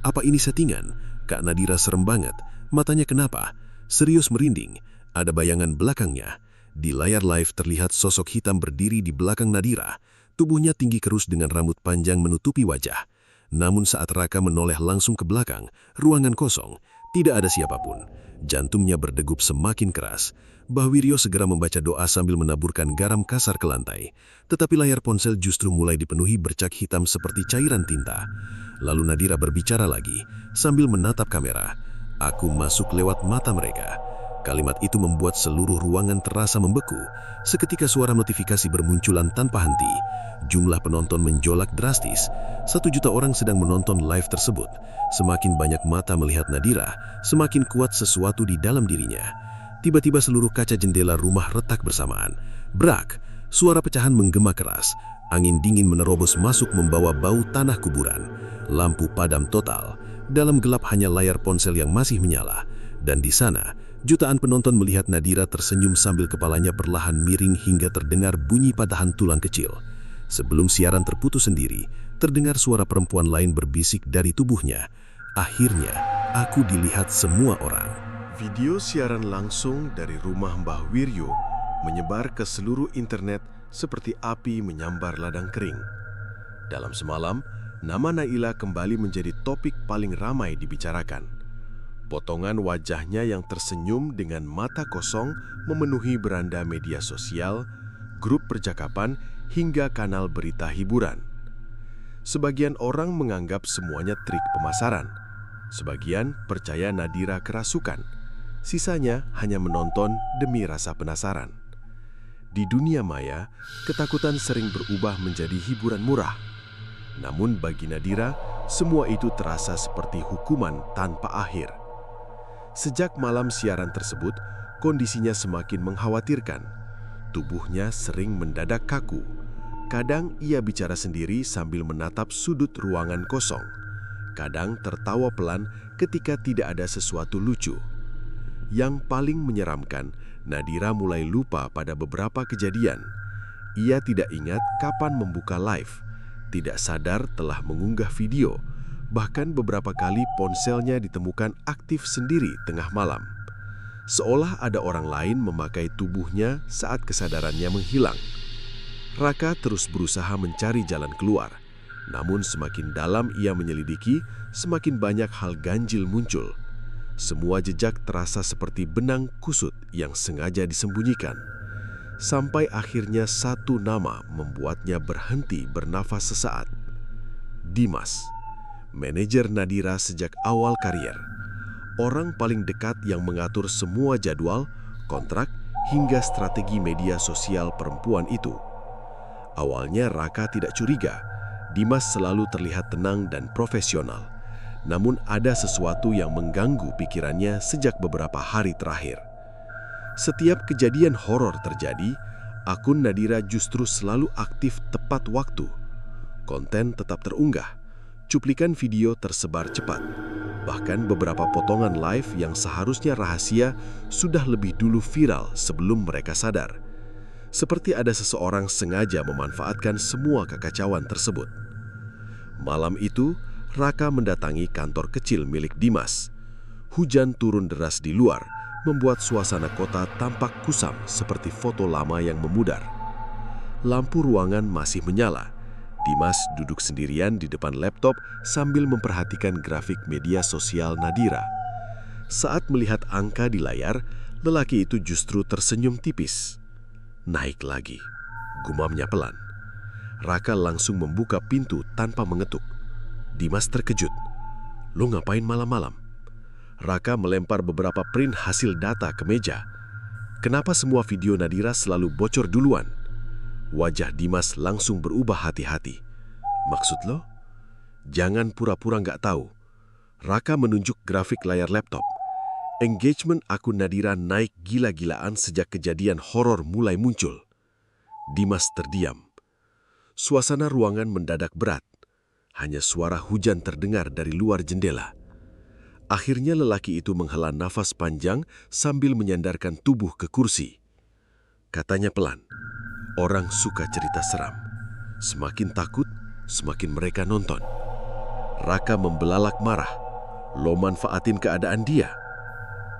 "Apa ini settingan?" Kak Nadira serem banget. Matanya kenapa? Serius merinding. Ada bayangan belakangnya. Di layar live terlihat sosok hitam berdiri di belakang Nadira. Tubuhnya tinggi kerus dengan rambut panjang menutupi wajah. Namun saat Raka menoleh langsung ke belakang, ruangan kosong, tidak ada siapapun. Jantungnya berdegup semakin keras. Mbah Wiryo segera membaca doa sambil menaburkan garam kasar ke lantai. Tetapi layar ponsel justru mulai dipenuhi bercak hitam seperti cairan tinta. Lalu Nadira berbicara lagi sambil menatap kamera. "Aku masuk lewat mata mereka." Kalimat itu membuat seluruh ruangan terasa membeku. Seketika suara notifikasi bermunculan tanpa henti. Jumlah penonton menjolak drastis. 1 juta orang sedang menonton live tersebut. Semakin banyak mata melihat Nadira, semakin kuat sesuatu di dalam dirinya. Tiba-tiba seluruh kaca jendela rumah retak bersamaan. Brak! Suara pecahan menggema keras. Angin dingin menerobos masuk membawa bau tanah kuburan. Lampu padam total. Dalam gelap hanya layar ponsel yang masih menyala. Dan di sana, jutaan penonton melihat Nadira tersenyum sambil kepalanya perlahan miring hingga terdengar bunyi patahan tulang kecil. Sebelum siaran terputus sendiri, terdengar suara perempuan lain berbisik dari tubuhnya. "Akhirnya, aku dilihat semua orang." Video siaran langsung dari rumah Mbah Wiryo menyebar ke seluruh internet seperti api menyambar ladang kering. Dalam semalam, nama Naila kembali menjadi topik paling ramai dibicarakan. Potongan wajahnya yang tersenyum dengan mata kosong memenuhi beranda media sosial, grup percakapan, hingga kanal berita hiburan. Sebagian orang menganggap semuanya trik pemasaran. Sebagian percaya Nadira kerasukan. Sisanya hanya menonton demi rasa penasaran. Di dunia maya, ketakutan sering berubah menjadi hiburan murah. Namun bagi Nadira, semua itu terasa seperti hukuman tanpa akhir. Sejak malam siaran tersebut, kondisinya semakin mengkhawatirkan. Tubuhnya sering mendadak kaku. Kadang ia bicara sendiri sambil menatap sudut ruangan kosong. Kadang tertawa pelan ketika tidak ada sesuatu lucu. Yang paling menyeramkan, Nadira mulai lupa pada beberapa kejadian. Ia tidak ingat kapan membuka live, tidak sadar telah mengunggah video. Bahkan beberapa kali ponselnya ditemukan aktif sendiri tengah malam. Seolah ada orang lain memakai tubuhnya saat kesadarannya menghilang. Raka terus berusaha mencari jalan keluar. Namun semakin dalam ia menyelidiki, semakin banyak hal ganjil muncul. Semua jejak terasa seperti benang kusut yang sengaja disembunyikan. Sampai akhirnya satu nama membuatnya berhenti bernafas sesaat. Dimas, manajer Nadira sejak awal karier. Orang paling dekat yang mengatur semua jadwal, kontrak, hingga strategi media sosial perempuan itu. Awalnya Raka tidak curiga. Dimas selalu terlihat tenang dan profesional. Namun ada sesuatu yang mengganggu pikirannya sejak beberapa hari terakhir. Setiap kejadian horor terjadi, akun Nadira justru selalu aktif tepat waktu. Konten tetap terunggah, cuplikan video tersebar cepat. Bahkan beberapa potongan live yang seharusnya rahasia sudah lebih dulu viral sebelum mereka sadar. Seperti ada seseorang sengaja memanfaatkan semua kekacauan tersebut. Malam itu, Raka mendatangi kantor kecil milik Dimas. Hujan turun deras di luar, membuat suasana kota tampak kusam seperti foto lama yang memudar. Lampu ruangan masih menyala. Dimas duduk sendirian di depan laptop sambil memperhatikan grafik media sosial Nadira. Saat melihat angka di layar, lelaki itu justru tersenyum tipis. Naik lagi, gumamnya pelan. Raka langsung membuka pintu tanpa mengetuk. Dimas terkejut. "Lu ngapain malam-malam?" Raka melempar beberapa print hasil data ke meja. "Kenapa semua video Nadira selalu bocor duluan?" Wajah Dimas langsung berubah hati-hati. "Maksud lo?" "Jangan pura-pura nggak tahu." Raka menunjuk grafik layar laptop. Engagement akun Nadira naik gila-gilaan sejak kejadian horor mulai muncul. Dimas terdiam. Suasana ruangan mendadak berat. Hanya suara hujan terdengar dari luar jendela. Akhirnya lelaki itu menghela nafas panjang sambil menyandarkan tubuh ke kursi. Katanya pelan, "Orang suka cerita seram. Semakin takut, semakin mereka nonton." Raka membelalak marah. "Lo manfaatin keadaan dia."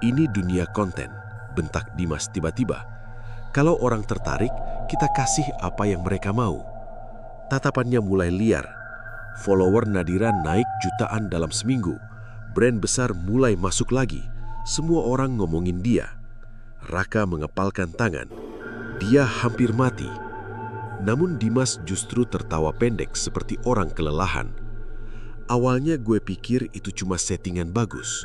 "Ini dunia konten," bentak Dimas tiba-tiba. "Kalau orang tertarik, kita kasih apa yang mereka mau." Tatapannya mulai liar. Follower Nadira naik jutaan dalam seminggu. Brand besar mulai masuk lagi. Semua orang ngomongin dia. Raka mengepalkan tangan. Dia hampir mati. Namun Dimas justru tertawa pendek seperti orang kelelahan. "Awalnya gue pikir itu cuma settingan bagus."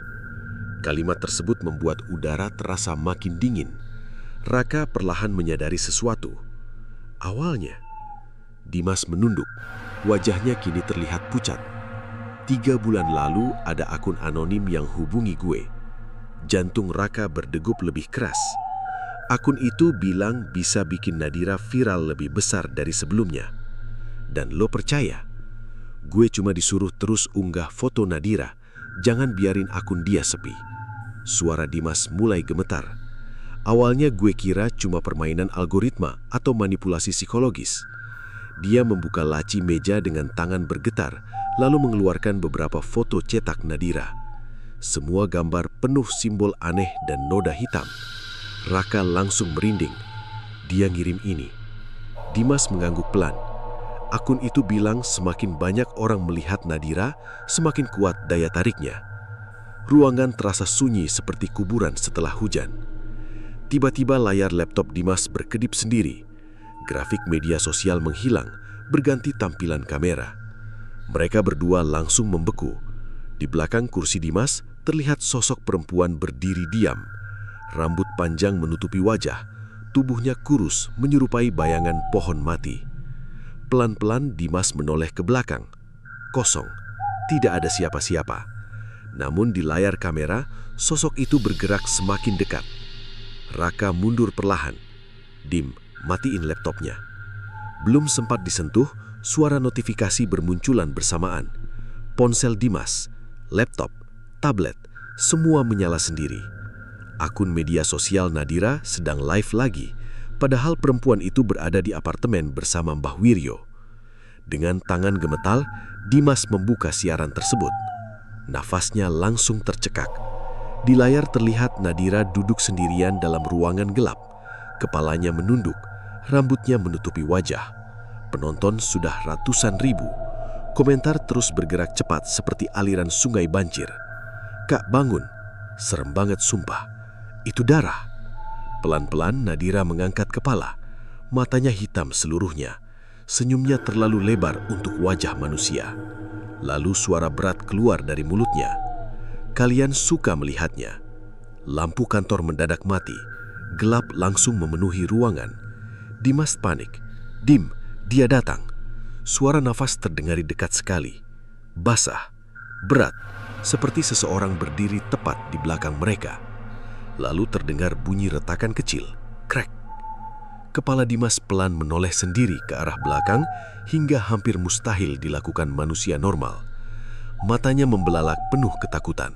Kalimat tersebut membuat udara terasa makin dingin. Raka perlahan menyadari sesuatu. Awalnya, Dimas menunduk. Wajahnya kini terlihat pucat. 3 bulan lalu ada akun anonim yang hubungi gue. Jantung Raka berdegup lebih keras. Akun itu bilang bisa bikin Nadira viral lebih besar dari sebelumnya. Dan lo percaya? Gue cuma disuruh terus unggah foto Nadira. Jangan biarin akun dia sepi. Suara Dimas mulai gemetar. Awalnya gue kira cuma permainan algoritma atau manipulasi psikologis. Dia membuka laci meja dengan tangan bergetar, lalu mengeluarkan beberapa foto cetak Nadira. Semua gambar penuh simbol aneh dan noda hitam. Raka langsung merinding. Dia ngirim ini. Dimas mengangguk pelan. Akun itu bilang semakin banyak orang melihat Nadira, semakin kuat daya tariknya. Ruangan terasa sunyi seperti kuburan setelah hujan. Tiba-tiba layar laptop Dimas berkedip sendiri. Grafik media sosial menghilang, berganti tampilan kamera. Mereka berdua langsung membeku. Di belakang kursi Dimas terlihat sosok perempuan berdiri diam. Rambut panjang menutupi wajah, tubuhnya kurus menyerupai bayangan pohon mati. Pelan-pelan Dimas menoleh ke belakang. Kosong, tidak ada siapa-siapa. Namun di layar kamera, sosok itu bergerak semakin dekat. Raka mundur perlahan. "Dim, matiin laptopnya." Belum sempat disentuh, suara notifikasi bermunculan bersamaan. Ponsel Dimas, laptop, tablet, semua menyala sendiri. Akun media sosial Nadira sedang live lagi, padahal perempuan itu berada di apartemen bersama Mbah Wiryo. Dengan tangan gemetar, Dimas membuka siaran tersebut. Nafasnya langsung tercekak. Di layar terlihat Nadira duduk sendirian dalam ruangan gelap. Kepalanya menunduk, rambutnya menutupi wajah. Penonton sudah ratusan ribu. Komentar terus bergerak cepat seperti aliran sungai banjir. "Kak, bangun. Serem banget sumpah. Itu darah." Pelan-pelan Nadira mengangkat kepala. Matanya hitam seluruhnya. Senyumnya terlalu lebar untuk wajah manusia. Lalu suara berat keluar dari mulutnya. "Kalian suka melihatnya." Lampu kantor mendadak mati. Gelap langsung memenuhi ruangan. Dimas panik. "Dim, dia datang." Suara nafas terdengar dekat sekali. Basah, berat, seperti seseorang berdiri tepat di belakang mereka. Lalu terdengar bunyi retakan kecil. Krek. Kepala Dimas pelan menoleh sendiri ke arah belakang hingga hampir mustahil dilakukan manusia normal. Matanya membelalak penuh ketakutan.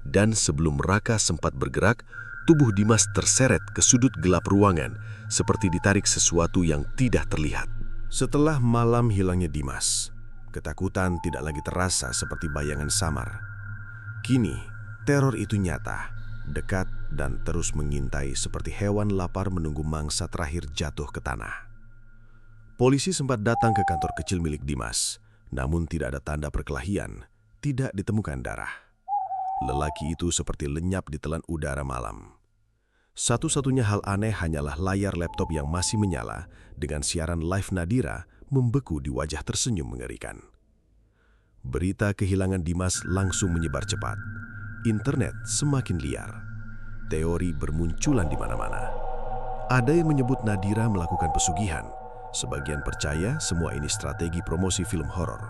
Dan sebelum Raka sempat bergerak, tubuh Dimas terseret ke sudut gelap ruangan, seperti ditarik sesuatu yang tidak terlihat. Setelah malam hilangnya Dimas, ketakutan tidak lagi terasa seperti bayangan samar. Kini, teror itu nyata, dekat dan terus mengintai seperti hewan lapar menunggu mangsa terakhir jatuh ke tanah. Polisi sempat datang ke kantor kecil milik Dimas, namun tidak ada tanda perkelahian, tidak ditemukan darah. Lelaki itu seperti lenyap di telan udara malam. Satu-satunya hal aneh hanyalah layar laptop yang masih menyala dengan siaran live Nadira membeku di wajah tersenyum mengerikan. Berita kehilangan Dimas langsung menyebar cepat. Internet semakin liar. Teori bermunculan di mana-mana. Ada yang menyebut Nadira melakukan pesugihan. Sebagian percaya semua ini strategi promosi film horor.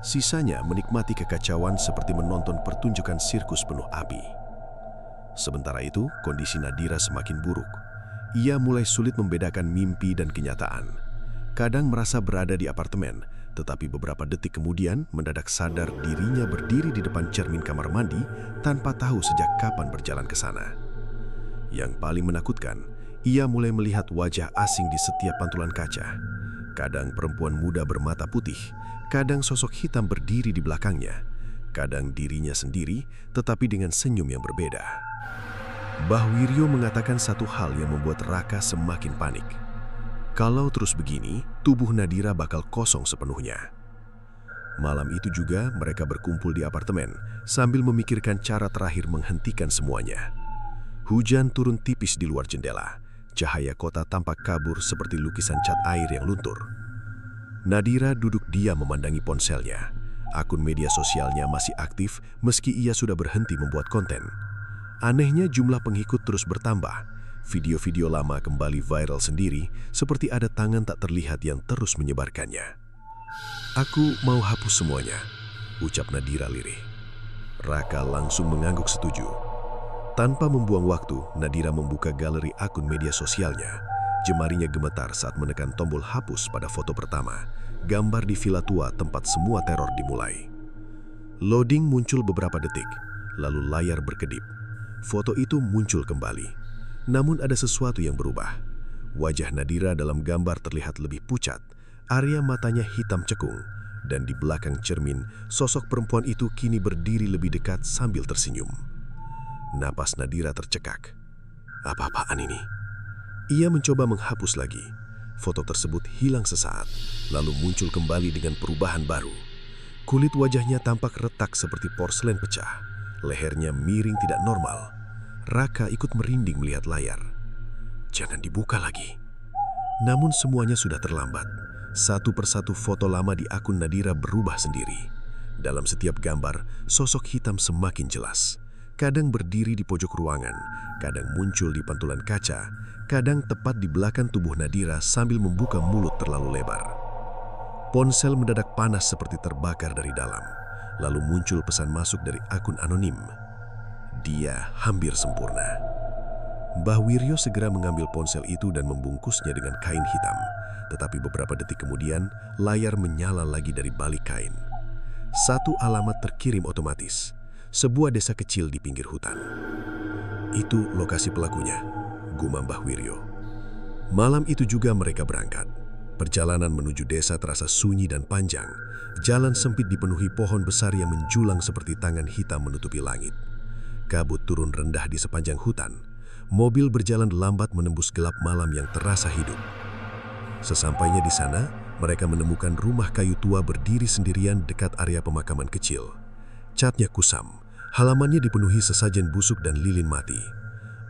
Sisanya menikmati kekacauan seperti menonton pertunjukan sirkus penuh api. Sementara itu, kondisi Nadira semakin buruk. Ia mulai sulit membedakan mimpi dan kenyataan. Kadang merasa berada di apartemen, tetapi beberapa detik kemudian mendadak sadar dirinya berdiri di depan cermin kamar mandi tanpa tahu sejak kapan berjalan ke sana. Yang paling menakutkan, ia mulai melihat wajah asing di setiap pantulan kaca. Kadang perempuan muda bermata putih, kadang sosok hitam berdiri di belakangnya, kadang dirinya sendiri tetapi dengan senyum yang berbeda. Mbah Wiryo mengatakan satu hal yang membuat Raka semakin panik. Kalau terus begini, tubuh Nadira bakal kosong sepenuhnya. Malam itu juga mereka berkumpul di apartemen sambil memikirkan cara terakhir menghentikan semuanya. Hujan turun tipis di luar jendela. Cahaya kota tampak kabur seperti lukisan cat air yang luntur. Nadira duduk diam memandangi ponselnya. Akun media sosialnya masih aktif meski ia sudah berhenti membuat konten. Anehnya jumlah pengikut terus bertambah. Video-video lama kembali viral sendiri seperti ada tangan tak terlihat yang terus menyebarkannya. "Aku mau hapus semuanya," ucap Nadira lirih. Raka langsung mengangguk setuju. Tanpa membuang waktu, Nadira membuka galeri akun media sosialnya. Jemarinya gemetar saat menekan tombol hapus pada foto pertama, gambar di villa tua tempat semua teror dimulai. Loading muncul beberapa detik, lalu layar berkedip. Foto itu muncul kembali. Namun ada sesuatu yang berubah. Wajah Nadira dalam gambar terlihat lebih pucat, area matanya hitam cekung, dan di belakang cermin, sosok perempuan itu kini berdiri lebih dekat sambil tersenyum. Napas Nadira tercekak. Apa-apaan ini? Ia mencoba menghapus lagi. Foto tersebut hilang sesaat, lalu muncul kembali dengan perubahan baru. Kulit wajahnya tampak retak seperti porselen pecah. Lehernya miring tidak normal. Raka ikut merinding melihat layar. Jangan dibuka lagi. Namun semuanya sudah terlambat. Satu persatu foto lama di akun Nadira berubah sendiri. Dalam setiap gambar, sosok hitam semakin jelas. Kadang berdiri di pojok ruangan, kadang muncul di pantulan kaca, kadang tepat di belakang tubuh Nadira sambil membuka mulut terlalu lebar. Ponsel mendadak panas seperti terbakar dari dalam. Lalu muncul pesan masuk dari akun anonim. Dia hampir sempurna. Mbah Wiryo segera mengambil ponsel itu dan membungkusnya dengan kain hitam. Tetapi beberapa detik kemudian, layar menyala lagi dari balik kain. Satu alamat terkirim otomatis. Sebuah desa kecil di pinggir hutan. Itu lokasi pelakunya, gumam Mbah Wiryo. Malam itu juga mereka berangkat. Perjalanan menuju desa terasa sunyi dan panjang. Jalan sempit dipenuhi pohon besar yang menjulang seperti tangan hitam menutupi langit. Kabut turun rendah di sepanjang hutan. Mobil berjalan lambat menembus gelap malam yang terasa hidup. Sesampainya di sana, mereka menemukan rumah kayu tua berdiri sendirian dekat area pemakaman kecil. Catnya kusam, halamannya dipenuhi sesajen busuk dan lilin mati.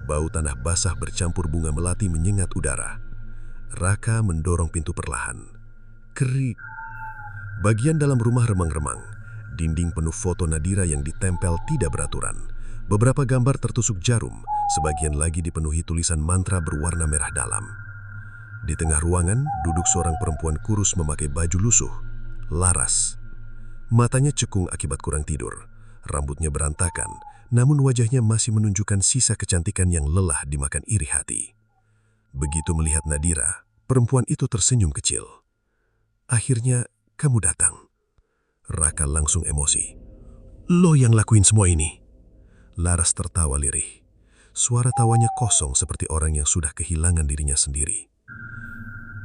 Bau tanah basah bercampur bunga melati menyengat udara. Raka mendorong pintu perlahan. Kerik. Bagian dalam rumah remang-remang. Dinding penuh foto Nadira yang ditempel tidak beraturan. Beberapa gambar tertusuk jarum, sebagian lagi dipenuhi tulisan mantra berwarna merah dalam. Di tengah ruangan, duduk seorang perempuan kurus memakai baju lusuh. Laras. Matanya cekung akibat kurang tidur. Rambutnya berantakan, namun wajahnya masih menunjukkan sisa kecantikan yang lelah dimakan iri hati. Begitu melihat Nadira, perempuan itu tersenyum kecil. Akhirnya, kamu datang. Raka langsung emosi. Lo yang lakuin semua ini? Laras tertawa lirih. Suara tawanya kosong seperti orang yang sudah kehilangan dirinya sendiri.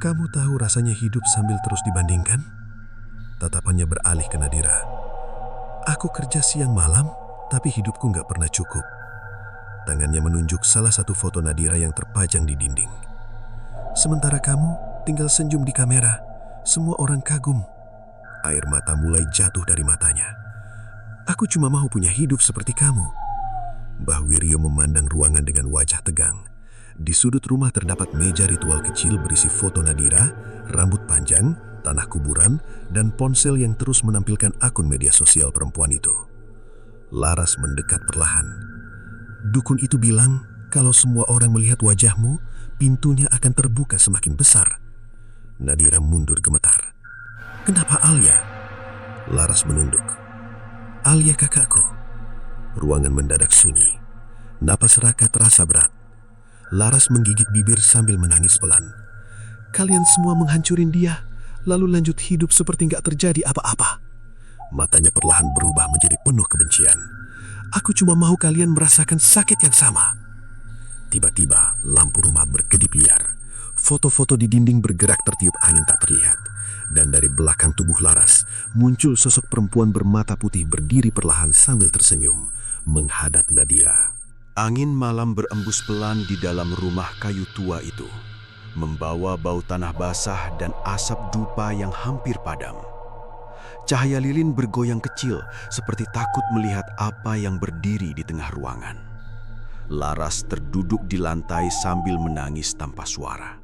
Kamu tahu rasanya hidup sambil terus dibandingkan? Tatapannya beralih ke Nadira. Aku kerja siang malam, tapi hidupku nggak pernah cukup. Tangannya menunjuk salah satu foto Nadira yang terpajang di dinding. Sementara kamu tinggal senyum di kamera, semua orang kagum. Air mata mulai jatuh dari matanya. Aku cuma mau punya hidup seperti kamu. Mbah Wiryo memandang ruangan dengan wajah tegang. Di sudut rumah terdapat meja ritual kecil berisi foto Nadira, rambut panjang, tanah kuburan, dan ponsel yang terus menampilkan akun media sosial perempuan itu. Laras mendekat perlahan. Dukun itu bilang kalau semua orang melihat wajahmu, pintunya akan terbuka semakin besar. Nadira mundur gemetar. Kenapa Alia? Laras menunduk. Alia kakakku. Ruangan mendadak sunyi. Napas Raka terasa berat. Laras menggigit bibir sambil menangis pelan. Kalian semua menghancurin dia, lalu lanjut hidup seperti nggak terjadi apa-apa. Matanya perlahan berubah menjadi penuh kebencian. Aku cuma mau kalian merasakan sakit yang sama. Tiba-tiba lampu rumah berkedip liar. Foto-foto di dinding bergerak tertiup angin tak terlihat. Dan dari belakang tubuh Laras muncul sosok perempuan bermata putih berdiri perlahan sambil tersenyum menghadap Nadira. Angin malam berembus pelan di dalam rumah kayu tua itu, membawa bau tanah basah dan asap dupa yang hampir padam. Cahaya lilin bergoyang kecil seperti takut melihat apa yang berdiri di tengah ruangan. Laras terduduk di lantai sambil menangis tanpa suara.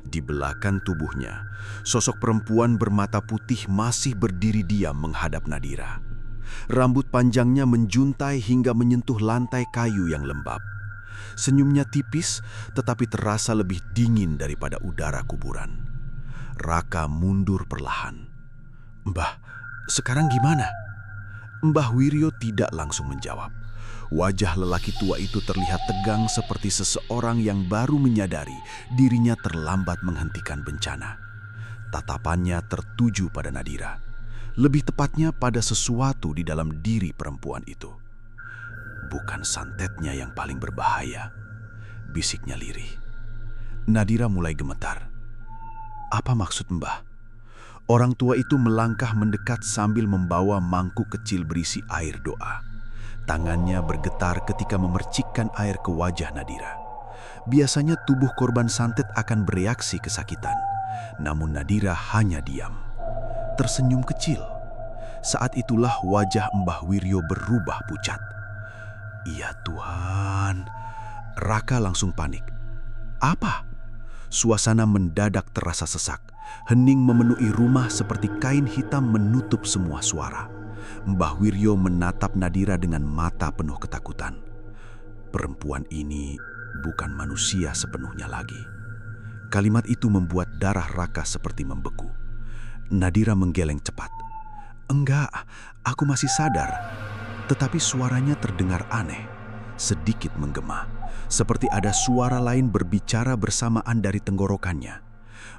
Di belakang tubuhnya, sosok perempuan bermata putih masih berdiri diam menghadap Nadira. Rambut panjangnya menjuntai hingga menyentuh lantai kayu yang lembab. Senyumnya tipis tetapi terasa lebih dingin daripada udara kuburan. Raka mundur perlahan. Mbah, sekarang gimana? Mbah Wiryo tidak langsung menjawab. Wajah lelaki tua itu terlihat tegang seperti seseorang yang baru menyadari dirinya terlambat menghentikan bencana. Tatapannya tertuju pada Nadira. Lebih tepatnya pada sesuatu di dalam diri perempuan itu. Bukan santetnya yang paling berbahaya, bisiknya lirih. Nadira mulai gemetar. Apa maksud Mbah? Orang tua itu melangkah mendekat sambil membawa mangkuk kecil berisi air doa. Tangannya bergetar ketika memercikkan air ke wajah Nadira. Biasanya tubuh korban santet akan bereaksi kesakitan, namun Nadira hanya diam. Tersenyum kecil. Saat itulah wajah Mbah Wiryo berubah pucat. Ya Tuhan. Raka langsung panik. Apa? Suasana mendadak terasa sesak. Hening memenuhi rumah seperti kain hitam menutup semua suara. Mbah Wiryo menatap Nadira dengan mata penuh ketakutan. Perempuan ini bukan manusia sepenuhnya lagi. Kalimat itu membuat darah Raka seperti membeku. Nadira menggeleng cepat. Enggak, aku masih sadar. Tetapi suaranya terdengar aneh, sedikit menggema, seperti ada suara lain berbicara bersamaan dari tenggorokannya.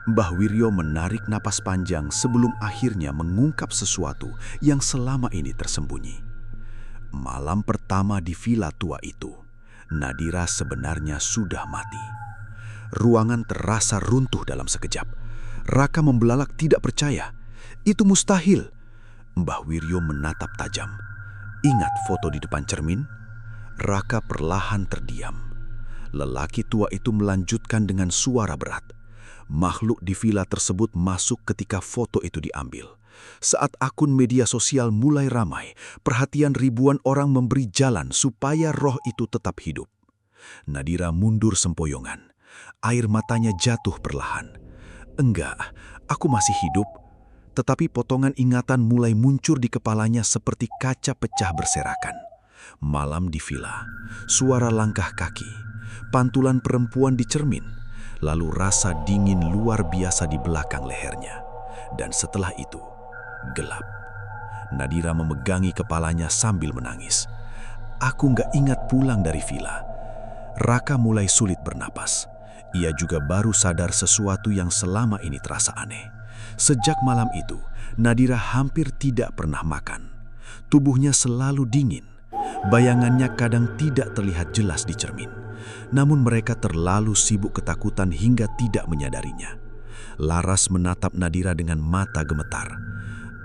Mbah Wiryo menarik napas panjang sebelum akhirnya mengungkap sesuatu yang selama ini tersembunyi. Malam pertama di villa tua itu, Nadira sebenarnya sudah mati. Ruangan terasa runtuh dalam sekejap. Raka membelalak tidak percaya. Itu mustahil. Mbah Wiryo menatap tajam. Ingat foto di depan cermin? Raka perlahan terdiam. Lelaki tua itu melanjutkan dengan suara berat. Makhluk di villa tersebut masuk ketika foto itu diambil. Saat akun media sosial mulai ramai, perhatian ribuan orang memberi jalan supaya roh itu tetap hidup. Nadira mundur sempoyongan. Air matanya jatuh perlahan. Enggak, aku masih hidup. Tetapi potongan ingatan mulai muncul di kepalanya seperti kaca pecah berserakan. Malam di villa, suara langkah kaki, pantulan perempuan di cermin, lalu rasa dingin luar biasa di belakang lehernya. Dan setelah itu, gelap. Nadira memegangi kepalanya sambil menangis. Aku nggak ingat pulang dari villa. Raka mulai sulit bernapas. Ia juga baru sadar sesuatu yang selama ini terasa aneh. Sejak malam itu, Nadira hampir tidak pernah makan. Tubuhnya selalu dingin. Bayangannya kadang tidak terlihat jelas di cermin. Namun mereka terlalu sibuk ketakutan hingga tidak menyadarinya. Laras menatap Nadira dengan mata gemetar.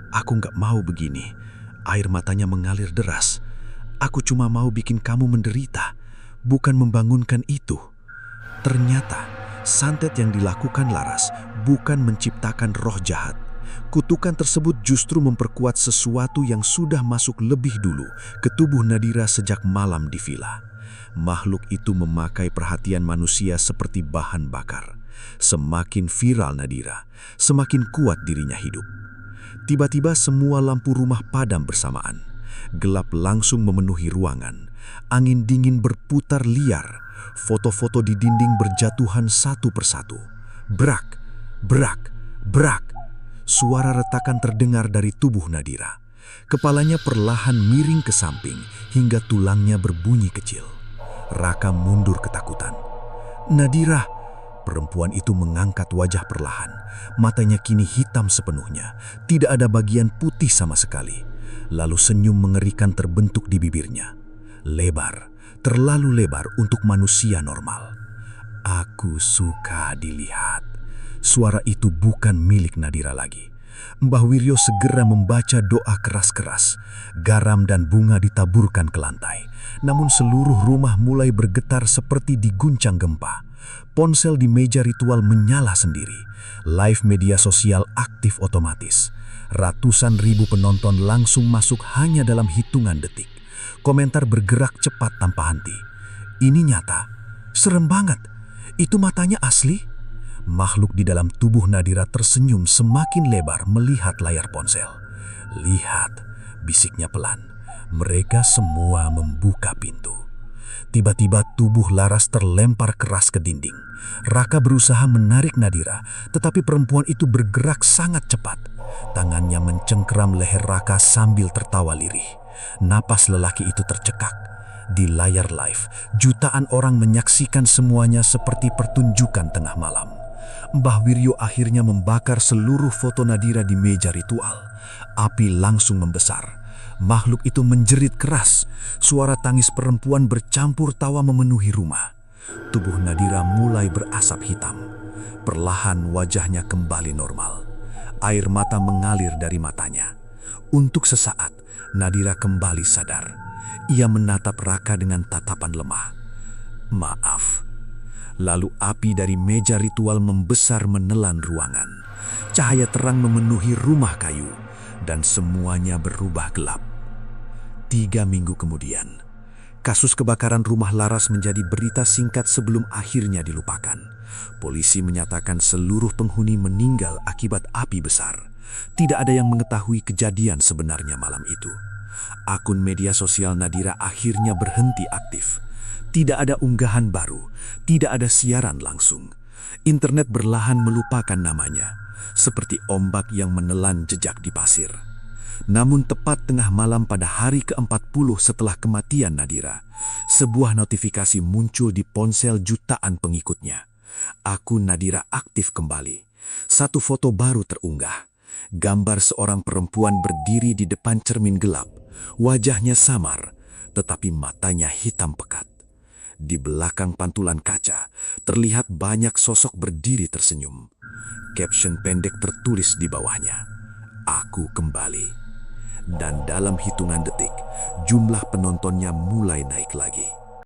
Aku nggak mau begini. Air matanya mengalir deras. Aku cuma mau bikin kamu menderita, bukan membangunkan itu. Ternyata santet yang dilakukan Laras bukan menciptakan roh jahat. Kutukan tersebut justru memperkuat sesuatu yang sudah masuk lebih dulu ke tubuh Nadira sejak malam di villa. Makhluk itu memakai perhatian manusia seperti bahan bakar. Semakin viral Nadira, semakin kuat dirinya hidup. Tiba-tiba semua lampu rumah padam bersamaan. Gelap langsung memenuhi ruangan. Angin dingin berputar liar. Foto-foto di dinding berjatuhan satu persatu. Brak, brak, brak. Suara retakan terdengar dari tubuh Nadira. Kepalanya perlahan miring ke samping hingga tulangnya berbunyi kecil. Raka mundur ketakutan. Nadira, perempuan itu mengangkat wajah perlahan. Matanya kini hitam sepenuhnya. Tidak ada bagian putih sama sekali. Lalu senyum mengerikan terbentuk di bibirnya. Lebar, terlalu lebar untuk manusia normal. Aku suka dilihat. Suara itu bukan milik Nadira lagi. Mbah Wiryo segera membaca doa keras-keras. Garam dan bunga ditaburkan ke lantai. Namun seluruh rumah mulai bergetar seperti diguncang gempa. Ponsel di meja ritual menyala sendiri. Live media sosial aktif otomatis. Ratusan ribu penonton langsung masuk hanya dalam hitungan detik. Komentar bergerak cepat tanpa henti. Ini nyata. Serem banget. Itu matanya asli? Makhluk di dalam tubuh Nadira tersenyum semakin lebar melihat layar ponsel. Lihat, bisiknya pelan. Mereka semua membuka pintu. Tiba-tiba tubuh Laras terlempar keras ke dinding. Raka berusaha menarik Nadira, tetapi perempuan itu bergerak sangat cepat. Tangannya mencengkeram leher Raka sambil tertawa lirih. Napas lelaki itu tercekak. Di layar live, jutaan orang menyaksikan semuanya seperti pertunjukan tengah malam. Mbah Wiryo akhirnya membakar seluruh foto Nadira di meja ritual. Api langsung membesar. Makhluk itu menjerit keras. Suara tangis perempuan bercampur tawa memenuhi rumah. Tubuh Nadira mulai berasap hitam. Perlahan wajahnya kembali normal. Air mata mengalir dari matanya. Untuk sesaat, Nadira kembali sadar. Ia menatap Raka dengan tatapan lemah. Maaf. Lalu api dari meja ritual membesar menelan ruangan. Cahaya terang memenuhi rumah kayu dan semuanya berubah gelap. 3 minggu kemudian, kasus kebakaran rumah Laras menjadi berita singkat sebelum akhirnya dilupakan. Polisi menyatakan seluruh penghuni meninggal akibat api besar. Tidak ada yang mengetahui kejadian sebenarnya malam itu. Akun media sosial Nadira akhirnya berhenti aktif. Tidak ada unggahan baru, tidak ada siaran langsung. Internet berlahan melupakan namanya, seperti ombak yang menelan jejak di pasir. Namun tepat tengah malam pada hari ke-40 setelah kematian Nadira, sebuah notifikasi muncul di ponsel jutaan pengikutnya. Akun Nadira aktif kembali. Satu foto baru terunggah. Gambar seorang perempuan berdiri di depan cermin gelap. Wajahnya samar, tetapi matanya hitam pekat. Di belakang pantulan kaca, terlihat banyak sosok berdiri tersenyum. Caption pendek tertulis di bawahnya, "Aku kembali." Dan dalam hitungan detik, jumlah penontonnya mulai naik lagi.